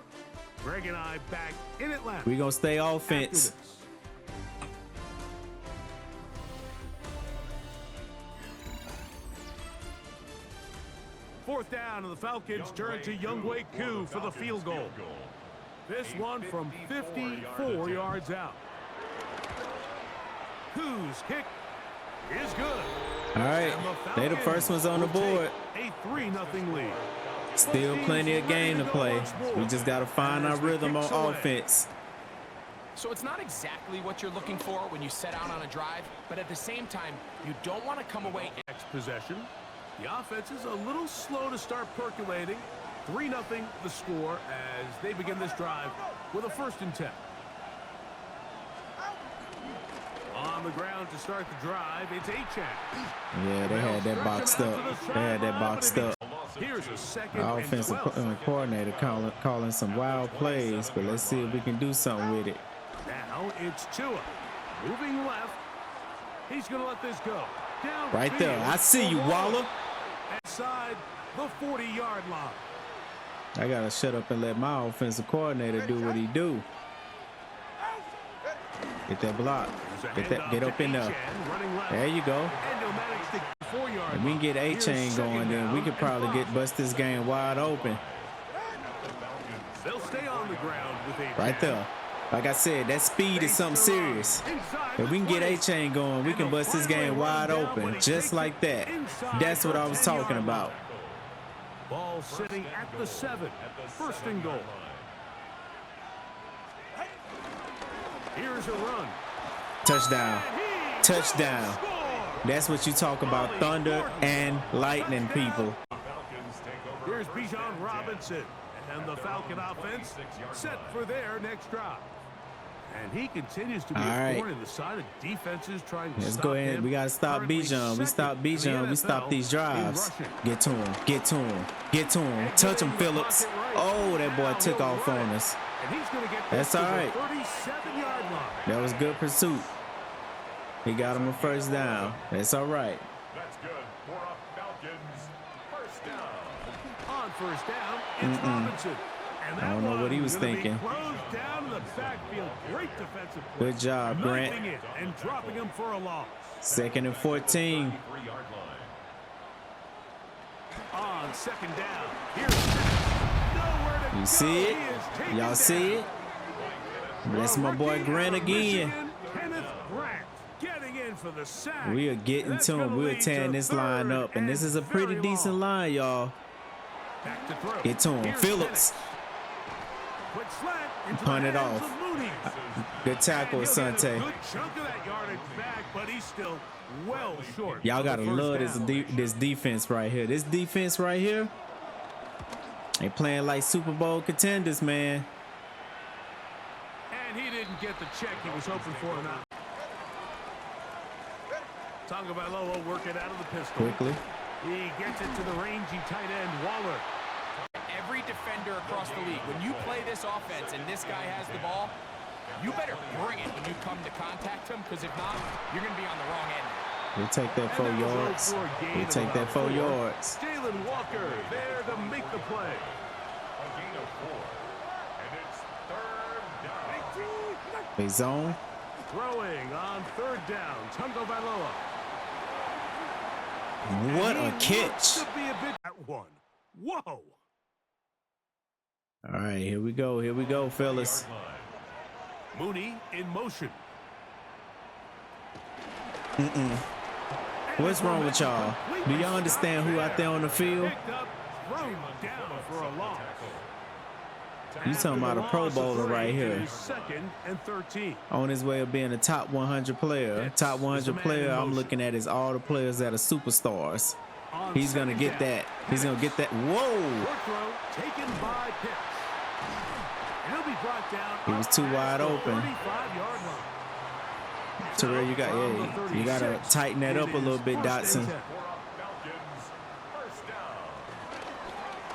Greg and I back in Atlanta. We're going to stay after offense. this. Fourth down, and the Falcons turn to Younghoe Koo for the field goal. This one from 54 yards out. Koo's kick is good. All right, they the first ones on the board. A 3-0 lead. Still plenty of game to play. We just got to find our rhythm on offense. So it's not exactly what you're looking for when you set out on a drive, but at the same time, you don't want to come away. Next possession. The offense is a little slow to start percolating. 3-0 the score as they begin this drive with a 1st and 10. On the ground to start the drive, it's Achane. Yeah, they had that boxed up. They had that boxed up. Here's a 2nd Our offensive coordinator calling some wild plays, but let's see if we can do something with it. Now it's Tua. Moving left. He's going to let this go. Down Right there. I see you, Waller. Inside the 40-yard line. I got to shut up and let my offensive coordinator do what he do. Get that block. Get up in there. There you go. If we can get Achane going, then we could probably bust this game wide open. They'll stay on the ground with Achane. Right there. Like I said, that speed is something serious. If we can get Achane going, we can bust this game wide open, just like that. That's what I was talking about. Ball sitting at the 7. 1st and goal. Here's a run. Touchdown. Touchdown. That's what you talk about, thunder and lightning, people. Here's Bijan Robinson, and the Falcon offense set for their next drive. And he continues to be a thorn in the side of defenses trying to Let's stop go ahead. him. We got to stop Bijan. We stop Bijan. We stop these drives. Get to him. Get to him. Get to him. Touch him, Phillips. Oh, that boy took off on us. And he's going to get That's all right. 37-yard line. That was good pursuit. He got him a 1st down. That's all right. That's good for a Falcons 1st down. On 1st down, it's Robinson. And that I don't know what he was thinking. Closed down in the backfield. Great defensive play. Good job, Grant. Knifing it and dropping him for a loss. 2nd and 14. 3-yard line. On 2nd down, here's nowhere to You go. see it? He is taken Y'all see down. it? That's my boy Grant again. Kenneth Grant getting in for the sack. We are getting That's to him. gonna We are lead tearing to this line 3rd up, and this is a pretty very decent long. line, y'all. Back to throw. Get to him. Here's Phillips. Penix. Quick slant into Punt the it hands off. of Mooney. Good tackle, And he'll get a Asante. good chunk of that yardage back, but he's still well short. Y'all of the gotta 1st love down. this defense right here. This defense right here, they playing like Super Bowl contenders, man. And he didn't get the check he was hoping for now. Tagovailoa working out of the pistol. Quickly. He gets it to the rangy tight end, Waller. Every defender across the league, when you play this offense and this guy has the ball, you better bring it when you come to contact him, because if not, you're going to be on the wrong end. We'll take that 4 yards. We'll take that 4 yards. Jalen Walker there to make the play. A gain of 4. And it's 3rd down. They zone. Throwing on 3rd down, Tagovailoa. What And a he catch. looks to be a bit at one. Whoa. All right, here we go. Here we go, fellas. Mooney in motion. What's wrong with y'all? Do y'all understand who out there on the field? Picked up, thrown down for a loss. You talking about a Pro Bowler right here. 2nd and 13. On his way of being a top 100 player. Top 100 player I'm looking at is all the players that are superstars. On He's going to 2nd get down, that. He's going to get that. Whoa! short throw taken by Pitts. And he'll be brought down. He was too wide open. 35-yard line. Terrell, you got to tighten that up a little bit, Dotson. For a Falcons 1st down.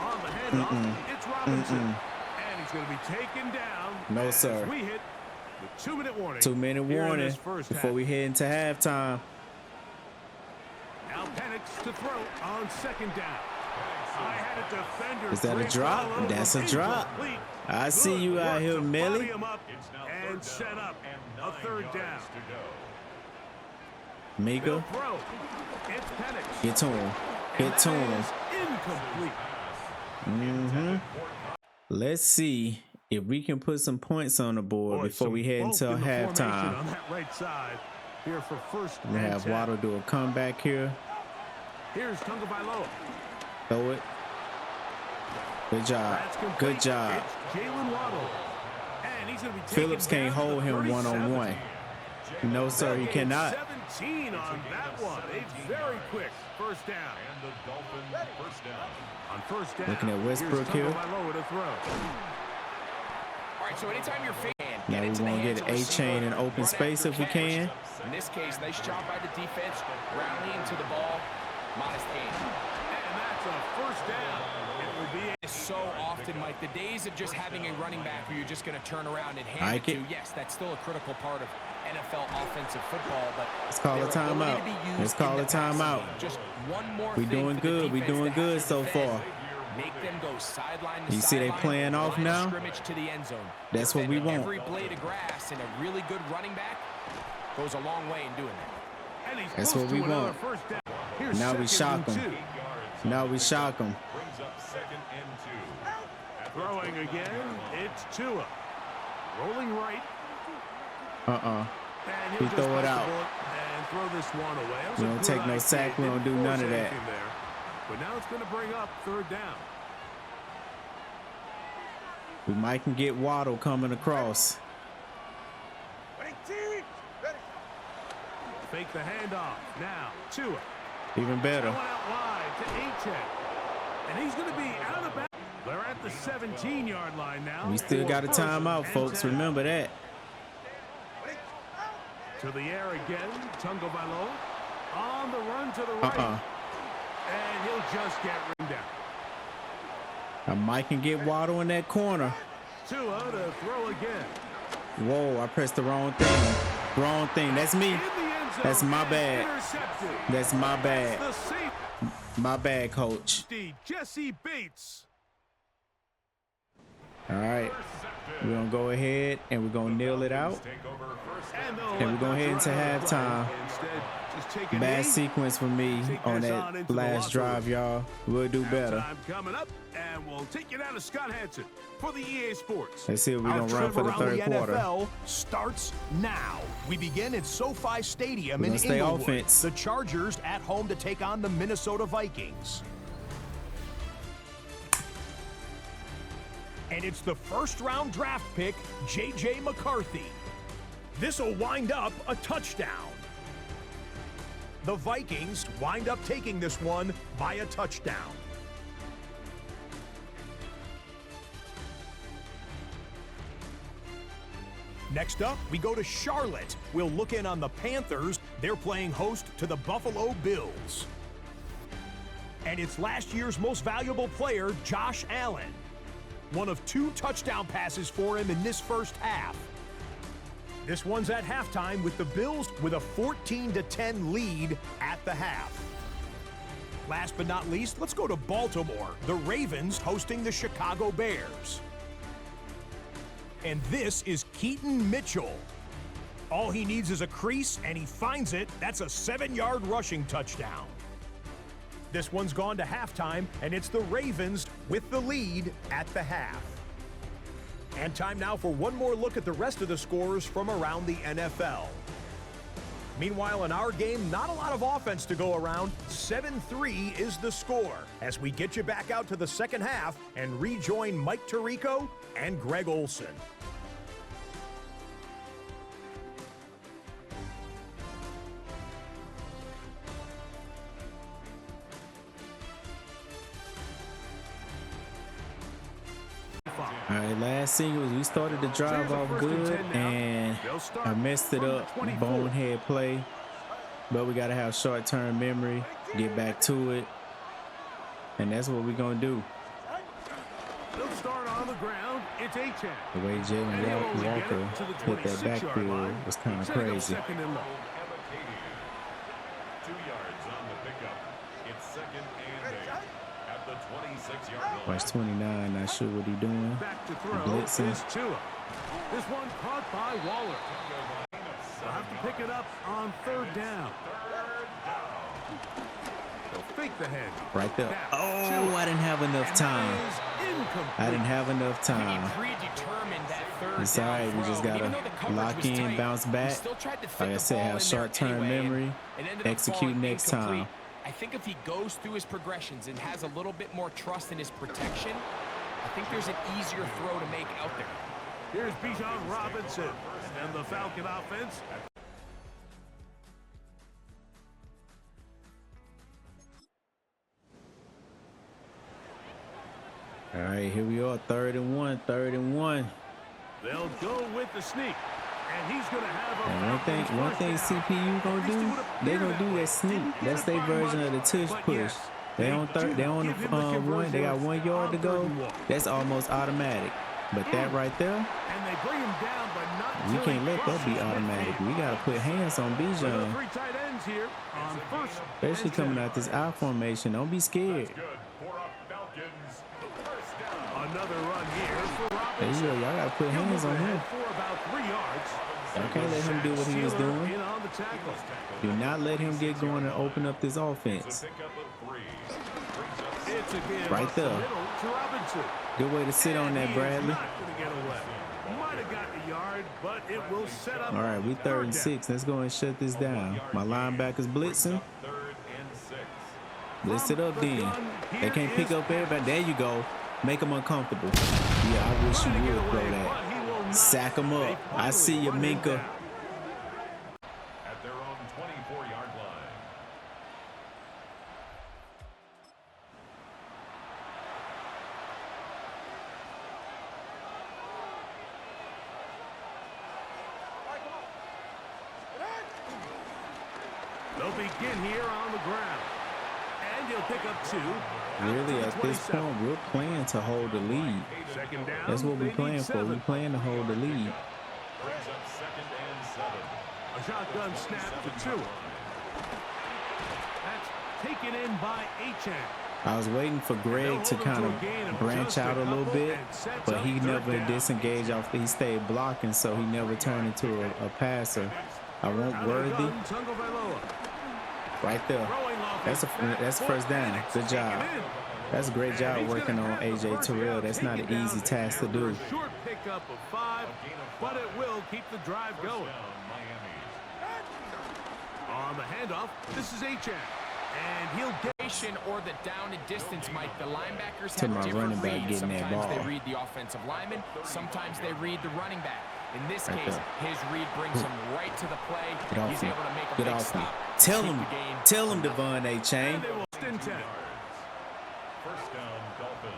On the handoff, it's Robinson. And he's going to be taken down. No, as sir. We hit the 2-minute warning. 2-minute here in warning this first before half. we head into halftime. Now Penix to throw on 2nd down. I had a defender. Is that a break drop? all over. That's a drop. Incomplete. I see Good you out work here, to Millie. body him up It's now and 3rd set down up and a 9 3rd yards down. to go. Middle Mika, throw. It's Penix. get to him. Get to him. Incomplete. Let's see if we can put some points on the board Boy, before we some head bulk into in the formation halftime. on that right side. here for first. We have Waddle do a comeback here. Here's Tagovailoa. Throw it. Good job. Good job. It's Jalen Waddle. And he's going to be Phillips can't hold him one-on-one. No, sir, he cannot. 17 on that one. A very quick first down. And the Dolphins first down. On first down. Looking at Westbrook here. Tagovailoa to throw. All right, so anytime you're facing, Now we want to get Achane in open space if we can. In this case, nice job by the defense, rallying to the ball, modest gain. And that's a first down. It will be So often, Mike, the days of just having a running back where you're just going to turn around and hand it to, yes, that's still a critical part of NFL offensive football, but let's call a timeout. Let's call a timeout. Just one more we doing good. We doing good so far. Make them go sideline to you see they playing off now? To the end zone. That's what we want. Every blade of grass and a really good running back goes a long way in doing that. That's what we want. Now we shock them. Now we shock them. Brings up 2nd and 2. Throwing again, it's Tua. Rolling right. And he throw it out. And throw this one away. We don't take no sack. We don't do none of that. But now it's going to bring up third down. We might can get Waddle coming across. Fake the handoff. Now, Tua. Even better. Going out wide to Achane. And he's going to be out of bounds. They're at the 17-yard line now. We still got a timeout, folks. Remember that. To the air again. Tagovailoa on the run to the right. And he'll just get ringed out. I might can get Waddle in that corner. Tua to throw again. Whoa, I pressed the wrong thing. Wrong thing. That's me. That's my bad. That's my bad. My bad, coach. Jesse Bates. All right. We're going to go ahead and we're going to kneel it out. And we're going to head into halftime. Bad sequence for me on that last drive, y'all. We'll do better. Coming up, and we'll take you down to Scott Hansen for the EA Sports. Let's see what we're going to run for the third quarter. NFL starts now. We begin at SoFi Stadium in stay Inglewood. Offense. The Chargers at home to take on the Minnesota Vikings. And it's the first-round draft pick, J.J. McCarthy. This will wind up a touchdown. The Vikings wind up taking this one by a touchdown. Next up, we go to Charlotte. We'll look in on the Panthers. They're playing host to the Buffalo Bills. And it's last year's most valuable player, Josh Allen. One of 2 touchdown passes for him in this first half. This one's at halftime with the Bills with a 14-10 lead at the half. Last but not least, let's go to Baltimore. The Ravens hosting the Chicago Bears. And this is Keaton Mitchell. All he needs is a crease, and he finds it. That's a 7-yard rushing touchdown. This one's gone to halftime, and it's the Ravens with the lead at the half. And time now for one more look at the rest of the scores from around the NFL. Meanwhile, in our game, not a lot of offense to go around. 7-3 is the score as we get you back out to the second half and rejoin Mike Tirico and Greg Olson. All right, last sequence, we started the drive off good, and I messed it up, bonehead play. But we got to have short-term memory, get back to it, and that's what we're going to do. They'll start on the ground. It's Achane. The way Jalen Walker hit that backfield was kind of crazy. 2 yards on the pickup. It's 2nd and 8 at the 26-yard line. Watch 29, not sure what he's doing. Back to throw Blitzing. is Tua. This one caught by Waller. They'll have to pick it up on third down. They'll fake the head. Right there. Now, Oh, I didn't have enough time. is incomplete. I didn't have enough time. He predetermined that third It's down alright. We throw. just Even gotta though the coverage lock was in, tight, bounce he back. still tried to fit Like I the said, ball have in there short-term anyway, memory. and ended up Execute falling next incomplete. time. I think if he goes through his progressions and has a little bit more trust in his protection, I think there's an easier throw to make out there. Here's Bijan Robinson and the Falcon offense. All right, here we are. 3rd and 1. 3rd and 1. They'll go with the sneak. And he's going to have a And one thing CPU gonna do, they gonna do that sneak. That's their version of the tush push. They on third, they on the one. They got 1 yard to go. That's almost automatic. But that right there, and they bring him down, but not we can't let that be automatic. We gotta put hands on Bijan. 3 tight ends here on 1st. Especially coming out this I formation. Don't be scared. Another run here for Hey, Robinson. y'all gotta put hands on him. For about 3 yards. Y'all can't let him do what he was doing. In on the tackle. Do not let him get going and open up this offense. It's a give Right up the there. middle to Robinson. Good way to sit on that, He is Bradley. not gonna get away. Might have gotten a yard, but it will set up. All right, we 3rd and 6. Let's go and shut this down. My linebackers blitzing. Blitz it up then. They can't pick up everybody. There you go. Make them uncomfortable. Yeah, I wish you would throw that. Sack them up. I see you, Minka. At their own 24-yard line. They'll begin here on the ground. And he'll pick up 2. Really, at this point, we're playing to hold the lead. Second down. That's what we're they playing need for. 7. We're playing to hold the lead. Brings up 2nd and 7. A shotgun snap to 2. That's taken in by Achane. I was waiting for Greg to kind of branch out a little bit, but he never disengaged off. He stayed blocking, so he never turned into a passer. I want Worthy right there. That's a 1st down. Good job. That's a great job working on AJ Terrell. That's not an easy task to do. Short pickup of 5, but it will keep the drive going. On the handoff, this is Achane. And he'll get Or the down and distance, Mike. The linebackers To have my different running back reads. getting that Sometimes ball. they read the offensive lineman. Sometimes they read the running back. In this Right case, there. his read brings him right to the play. Get off He's me. able to make a Get big off me. stop. Tell keep him. the game. Tell him, Devon Achane. they will in 10. 1st down, Dolphins.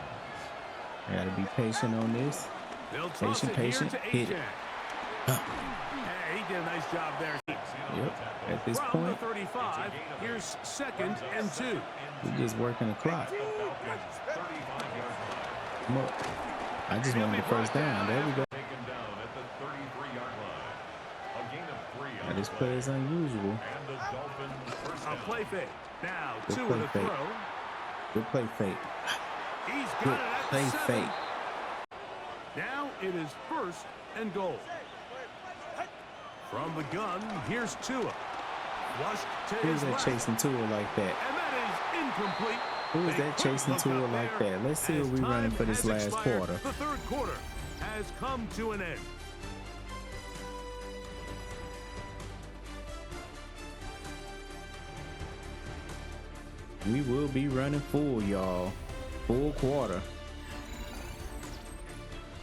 I gotta be patient on this. They'll toss it Patient. here to Hit it. Achane. Hey, he did a nice job there. Yep. At this From the point, 35, here's 2nd and 2. we're just working the clock. Come on. I just wanted the 1st down. There we go. Taken down at the 33-yard line. A gain of 3 Now, on this the play is unusual. And the Dolphins 1st A down. play fake. Now, Good 2 play in the fake. throw. Good play fake. He's got Good it at play 7. fake. Now it is 1st and goal. From the gun, here's Tua. Flushed to Who's his that left. chasing Tua like that? And that is incomplete. Who is They that couldn't chasing look Tua up like there that? Let's see as what we running time for this has last expired. quarter. The 3rd quarter has come to an end. We will be running full, y'all. Full quarter.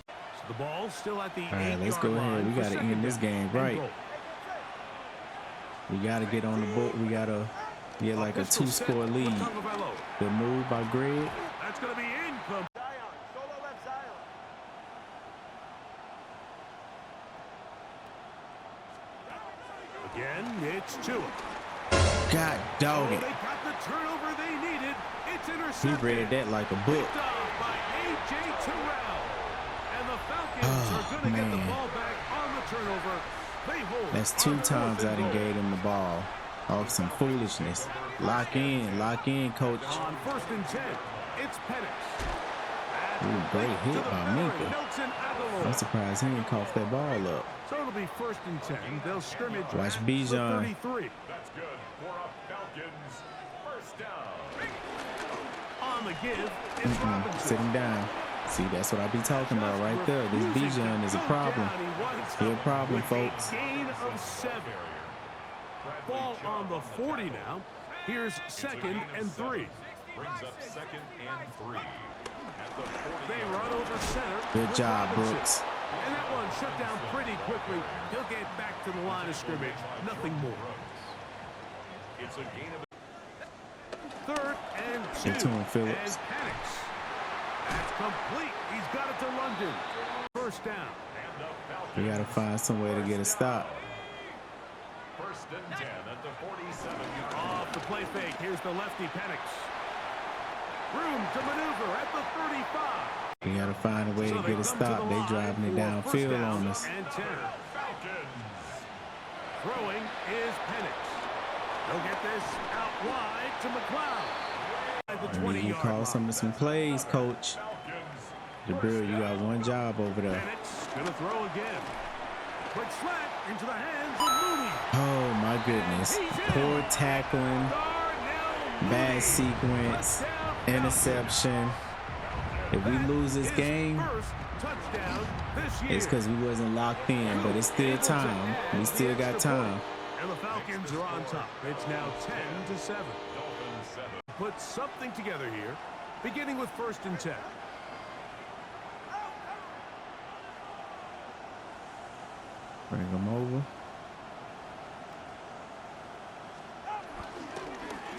So the ball still at the 8-yard All right, let's go line ahead. We for got to second end this down game and right. goal. We got to get on the board. We got to get like a Pistol set 2-score for lead. Tagovailoa. Good move by Greg. That's going to be incomplete. Again, it's Tua. God dog Oh, it. they got the turnover they needed. It's He intercepted. read that like a book. Picked off by A.J. Terrell. And the Falcons Oh, are going to get the man. ball back on the turnover. They hold That's on 2 the times 4th I and done goal. gave him the ball. Off some foolishness. Lock in, coach. On 1st and 10, it's Penix. Ooh, great hit To the by veteran, Minka. Nelson Aguilar. I'm surprised he didn't cough that ball up. So it'll be 1st and 10. They'll scrimmage Watch at Bijan. the 33. That's good for a Falcons 1st down. On the give, it's Robinson. Sit him down. See, that's what I be talking about right there. This Bijan is a problem. He's a problem, folks. Gain of 7. Ball on the 40 now. Here's 2nd and 3. Brings up 2nd and 3. At the 40. They run over center. Good job, Brooks. And that one shut down pretty quickly. He'll get back to the line of scrimmage. Nothing more. It's a gain of 3rd and 2. Get to him, Phillips. And panics. That's complete. He's got it to London. First down. We got to find some way to get a stop. 1st and 10 at the 47-yard line. Off the play fake. Here's the lefty Penix. Room to maneuver at the 35. We got to find a way to get a stop. They driving it downfield on us. And 10. Falcons. Throwing is Penix. They'll get this out wide to McLeod. At the 20-yard You call some plays, Coach. Jabril, you got one job over there. Penix gonna throw again. Quick slant into the hands of Mooney. Oh my goodness. Poor tackling, bad sequence, interception. If we lose this game, it's because we wasn't locked in, but it's still time. We still got time. And the Falcons are on top. It's now 10-7. Put something together here, beginning with 1st and 10. Bring them over.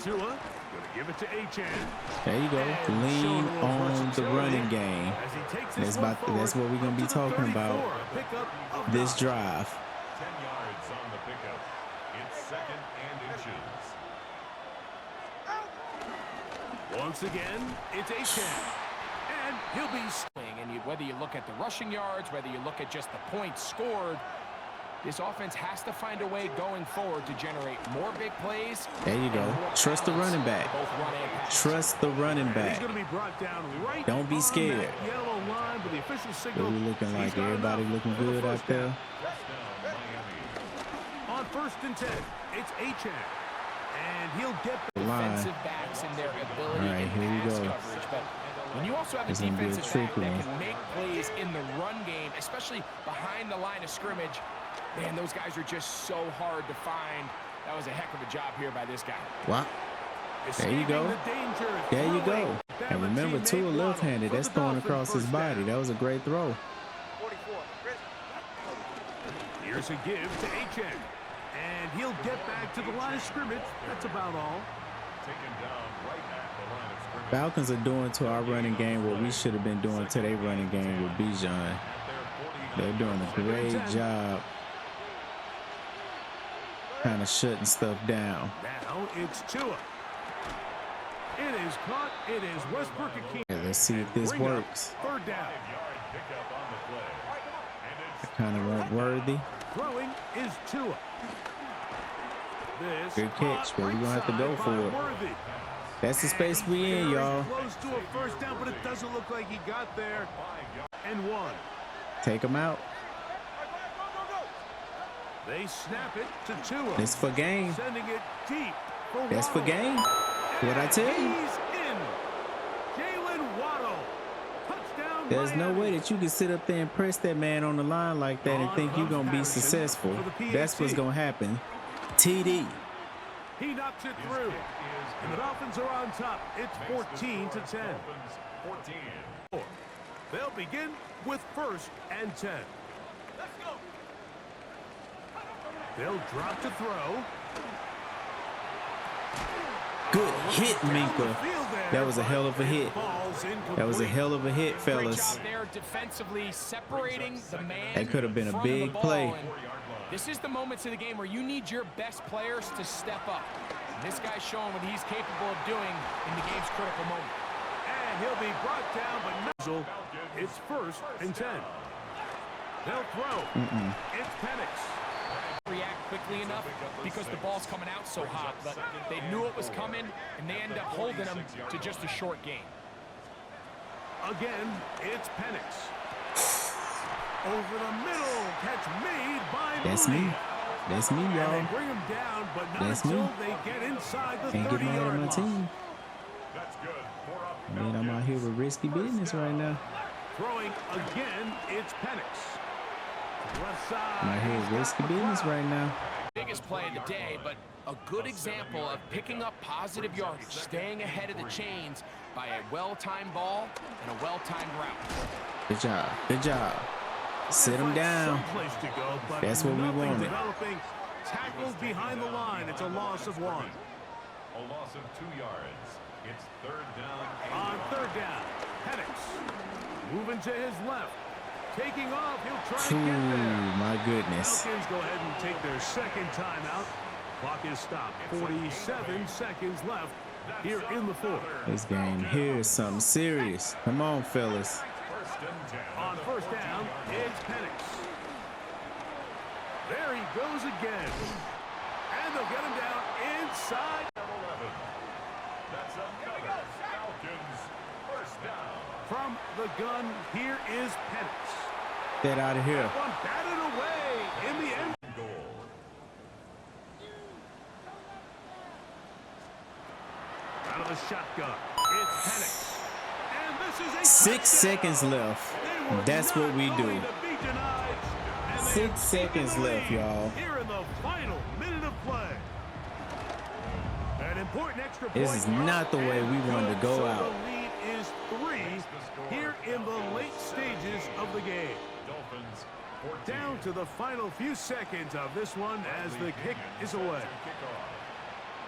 Tua, gonna give it to Achane. There you go. Lean on the running game. That's what we're gonna be talking about this drive. 10 yards on the pickup. It's 2nd and inches. Once again, it's Achane. And he'll be swing. And whether you look at the rushing yards, whether you look at just the points scored, this offense has to find a way going forward to generate more big plays. There you go. Trust the running back. Trust the running back. He's going to be brought down right. Don't be scared. Yellow line, but the official signal. What we looking like? Everybody looking good out there? On 1st and 10, it's Achane. And he'll get the defensive backs and their ability in pass coverage. But when you also have a defensive back that can make plays in the run game, especially behind the line of scrimmage, man, those guys are just so hard to find. That was a heck of a job here by this guy. Wow. There you go. There you go. And remember, Tua left-handed. That's throwing across his body. That was a great throw. Here's a give to Achane. And he'll get back to the line of scrimmage. That's about all. Taken down right at the line of scrimmage. Falcons are doing to our running game what we should have been doing to their running game with Bijan. They're doing a great job kind of shutting stuff down. Now it's Tua. It is caught. It is Westbrook. Let's see if this works. 3rd down. I kind of want Worthy. Throwing is Tua. Good catch, but we're going to have to go for it. That's the space we in, y'all. Close to a 1st down, but it doesn't look like he got there. And 1. Take him out. They snap it to Tua. It's for game. Sending it deep. That's for game. What'd I tell you? He's in. Jalen Waddle. Touchdown. There's no way that you can sit up there and press that man on the line like that and think you're going to be successful. That's what's going to happen. TD. He knocks it through. And the Dolphins are on top. It's 14-10. 14. They'll begin with 1st and 10. Let's go. They'll drop to throw. Good hit, Minka. That was a hell of a hit. That was a hell of a hit, fellas. Defensively separating the man. That could have been a big play. This is the moments of the game where you need your best players to step up. And this guy's showing what he's capable of doing in the game's critical moment. And he'll be brought down, but no. It's 1st and 10. They'll throw. It's Penix. React quickly enough because the ball's coming out so hot, but they knew it was coming, and they end up holding them to just a short game. Again, it's Penix. Over the middle, catch made by That's me. That's me, y'all. They bring him down, but not That's until me. they get inside the 30-yard line. Can't get mad at my team. That's good. Man, I'm out here with risky business right now. Throwing again, it's Penix. Left side. My head risky business right now. Biggest play of the day, but a good example of picking up positive yardage, staying ahead of the chains by a well-timed ball and a well-timed route. Good job. Good job. Sit him down. Someplace to go, but That's what we nothing wanted. developing. Tackled behind the line. It's a loss of 1. A loss of 2 yards. It's third down. On third down, Penix moving to his left. Taking off, he'll try to get there. My goodness. Falcons go ahead and take their second timeout. Clock is stopped. 47 seconds left here in the fourth. This game here is something serious. Come on, fellas. On first down, it's Penix. There he goes again. And they'll get him down inside. 11. That's another Falcons first down. From the gun, here is Penix. Get out of here. One batted away in the end. Goal. Out of the shotgun, it's Penix. And this is a 6 seconds left. That's what we do. 6 seconds left, y'all. Here in the final minute of play. An important extra This point is here, not the way and we wanted to good. go So out. The lead is 3 here in the late stages of the game. Dolphins 14. Down to the final few seconds of this one as the kick is away.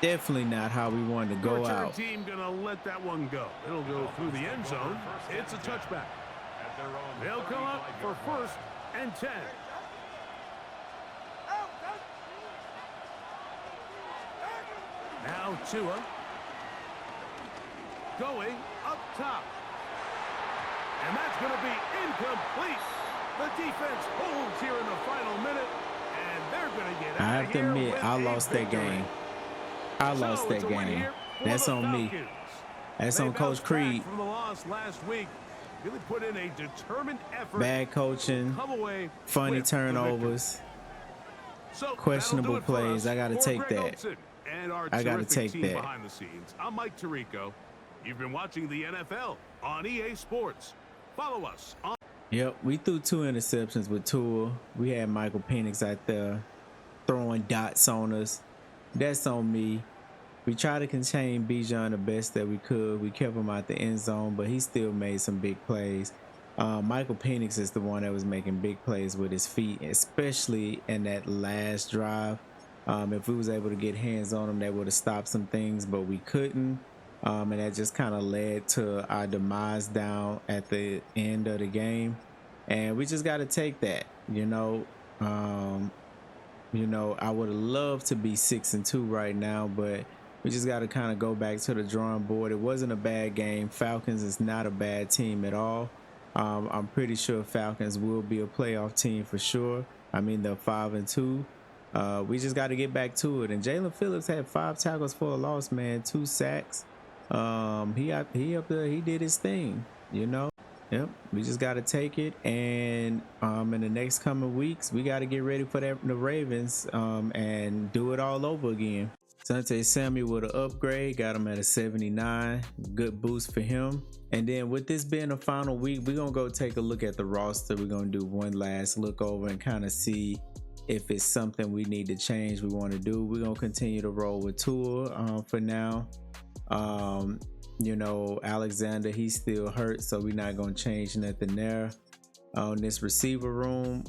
Definitely not how we wanted to go Your return out. team gonna let that one go. It'll go through the end zone. It's a touchback. At their own They'll come up for 35-yard line. first and 10. Now Tua going up top. And that's going to be incomplete. The defense holds here in the final minute, and they're going to get I out have of to here admit, with I a lost that victory. game. I lost So that it's a win game. here for That's the on me. Falcons. That's They on Coach bounced back Creed. from the loss last week. Really put in a determined effort. Bad coaching, Come away funny with the victory. turnovers. So questionable that'll do it for plays. us. I gotta For take Greg that. Olsen and our I gotta terrific take team that. behind the scenes. I'm Mike Tirico. You've been watching the NFL on EA Sports. Follow us on. Yep, we threw 2 interceptions with Tua. We had Michael Penix out there throwing dots on us. That's on me. We tried to contain Bijan the best that we could. We kept him out the end zone, but he still made some big plays. Michael Penix is the one that was making big plays with his feet, especially in that last drive. If we was able to get hands on him, that would have stopped some things, but we couldn't. And that just kind of led to our demise down at the end of the game. And we just got to take that, you know. I would have loved to be 6-2 right now, but we just got to kind of go back to the drawing board. It wasn't a bad game. Falcons is not a bad team at all. I'm pretty sure Falcons will be a playoff team for sure. I mean, they're 5-2. We just got to get back to it. And Jalen Phillips had 5 tackles for a loss, man, 2 sacks. He up there, he did his thing, you know. Yep, we just got to take it, and in the next coming weeks, we got to get ready for the Ravens and do it all over again. Sante Samuel with an upgrade, got him at a 79, good boost for him. And then with this being the final week, we're going to go take a look at the roster. We're going to do one last look over and kind of see if it's something we need to change, we want to do. We're going to continue to roll with Tua for now. Alexander, he's still hurt, so we're not going to change nothing there. On this receiver room,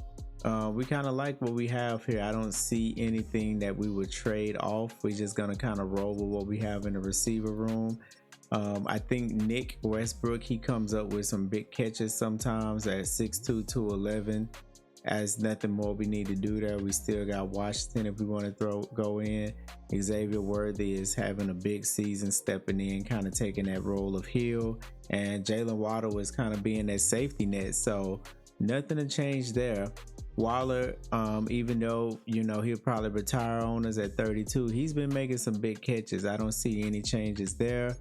we kind of like what we have here. I don't see anything that we would trade off. We're just going to kind of roll with what we have in the receiver room. I think Nick Westbrook, he comes up with some big catches sometimes at 6'2", 211. As nothing more we need to do there. We still got Washington if we want to go in. Xavier Worthy is having a big season, stepping in, kind of taking that role of heel. And Jalen Waddle is kind of being that safety net. So nothing to change there. Waller, even though, he'll probably retire on us at 32, he's been making some big catches. I don't see any changes there.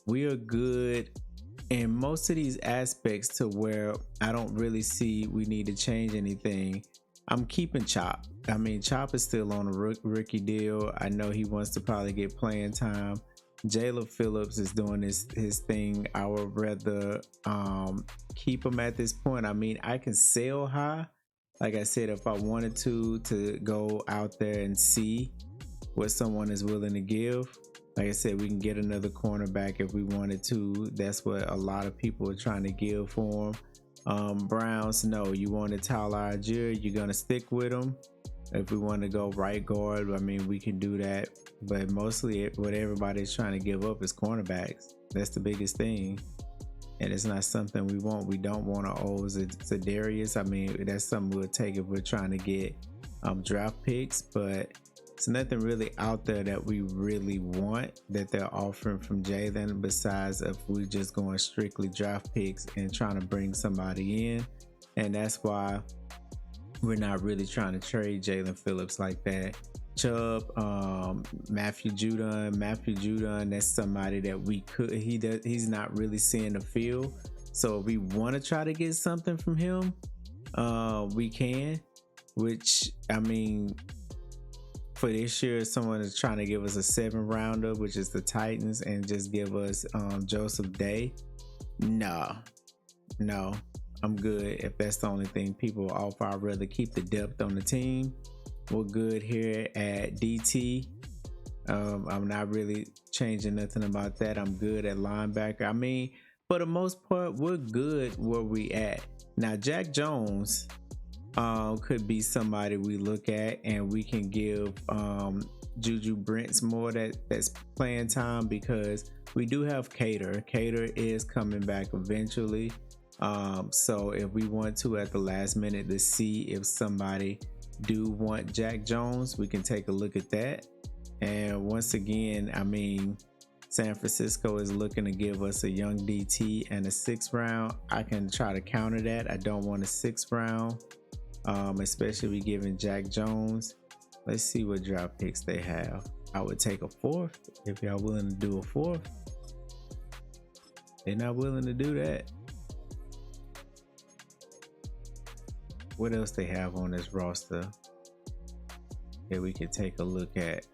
We are good in most of these aspects to where I don't really see we need to change anything. I'm keeping Chop. I mean, Chop is still on a rookie deal. I know he wants to probably get playing time. Jalen Phillips is doing his thing. I would rather keep him at this point. I mean, I can sell high. Like I said, if I wanted to go out there and see what someone is willing to give. Like I said, we can get another cornerback if we wanted to. That's what a lot of people are trying to give for him. Browns, no, you wanted Tyler Algier, you're gonna stick with him. If we want to go right guard, I mean, we can do that. But mostly what everybody's trying to give up is cornerbacks. That's the biggest thing. And it's not something we want. We don't want to owe Za'Darius. I mean, that's something we'll take if we're trying to get draft picks. But it's nothing really out there that we really want that they're offering from Jalen, besides if we're just going strictly draft picks and trying to bring somebody in. And that's why we're not really trying to trade Jalen Phillips like that. Chubb, Matthew Judon, that's somebody that we could, he's not really seeing the field. So if we want to try to get something from him, we can, which, I mean, for this year, someone is trying to give us a 7th rounder, which is the Titans, and just give us Joseph Day. No, I'm good. If that's the only thing people offer, I'd rather keep the depth on the team. We're good here at DT. I'm not really changing nothing about that. I'm good at linebacker. I mean, for the most part, we're good where we at. Now, Jack Jones could be somebody we look at, and we can give Juju Brents more that's playing time, because we do have Cater. Cater is coming back eventually. So if we want to at the last minute to see if somebody do want Jack Jones, we can take a look at that. And once again, I mean, San Francisco is looking to give us a young DT and a 6th round. I can try to counter that. I don't want a 6th round, especially we giving Jack Jones. Let's see what draft picks they have. I would take a 4th if y'all willing to do a 4th. They're not willing to do that. What else they have on this roster that we can take a look at?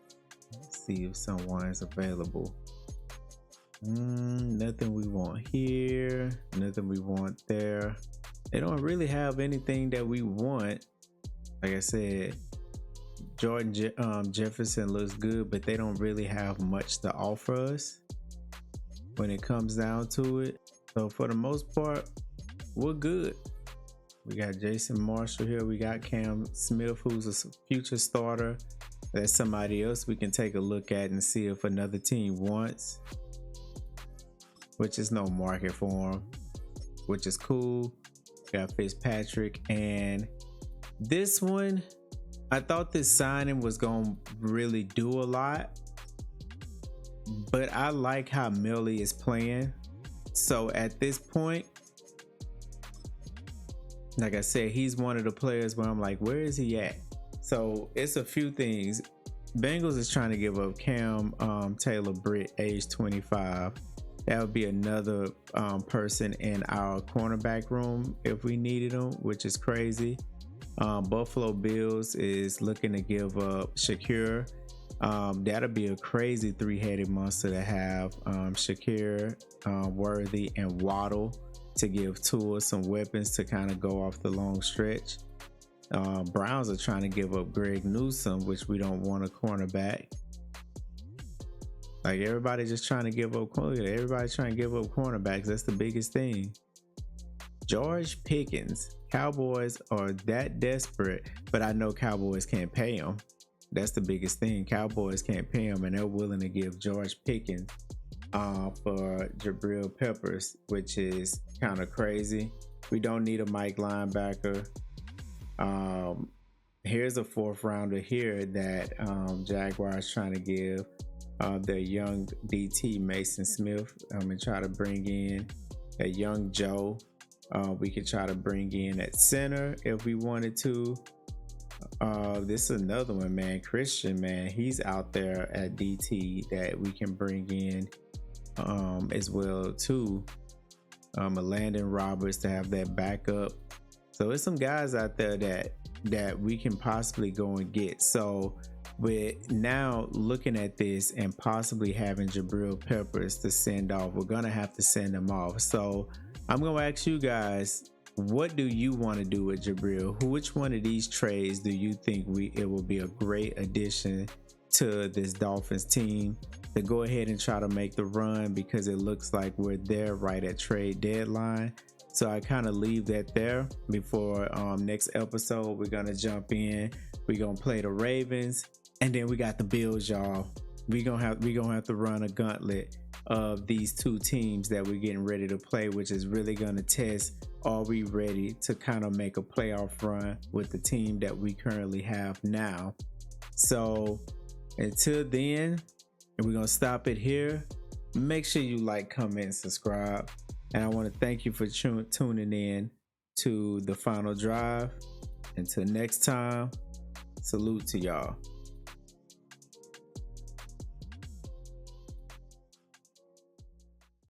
See if someone is available. Nothing we want here, nothing we want there. They don't really have anything that we want. Like I said, Jordan Jefferson looks good, but they don't really have much to offer us when it comes down to it. So for the most part, we're good. We got Jason Marshall here. We got Cam Smith, who's a future starter. That's somebody else we can take a look at and see if another team wants, which is no market for him, which is cool. We got Fitzpatrick, and this one, I thought this signing was going to really do a lot, but I like how Millie is playing. So at this point, like I said, he's one of the players where I'm like, where is he at? So it's a few things. Bengals is trying to give up Cam Taylor-Britt, age 25. That would be another person in our cornerback room if we needed him, which is crazy. Buffalo Bills is looking to give up Shakir. That'll be a crazy 3-headed monster to have Shakir, Worthy, and Waddle, to give Tua some weapons to kind of go off the long stretch. Browns are trying to give up Greg Newsome, which we don't want a cornerback. Like, everybody just trying to give up. Everybody trying to give up cornerbacks. That's the biggest thing. George Pickens. Cowboys are that desperate, but I know Cowboys can't pay him. That's the biggest thing. Cowboys can't pay him, and they're willing to give George Pickens for Jabril Peppers, which is kind of crazy. We don't need a Mike linebacker. Here's a 4th rounder here that Jaguars trying to give their young DT Mason Smith. And try to bring in a young Joe. We could try to bring in at center if we wanted to. This is another one, man. Christian, man, he's out there at DT that we can bring in as well too. A Landon Roberts to have that backup. So there's some guys out there that we can possibly go and get. So But now looking at this and possibly having Jabril Peppers to send off, we're gonna have to send him off. So I'm gonna ask you guys, what do you want to do with Jabril? Which one of these trades do you think it will be a great addition to this Dolphins team to go ahead and try to make the run, because it looks like we're there right at trade deadline. So I kind of leave that there. Before next episode, we're gonna jump in. We're gonna play the Ravens, and then we got the Bills, y'all. We're gonna have to run a gauntlet of these two teams that we're getting ready to play, which is really gonna test, are we ready to kind of make a playoff run with the team that we currently have now. So until then, and we're gonna stop it here. Make sure you like, comment, and subscribe. And I want to thank you for tuning in to the Final Drive. Until next time, salute to y'all.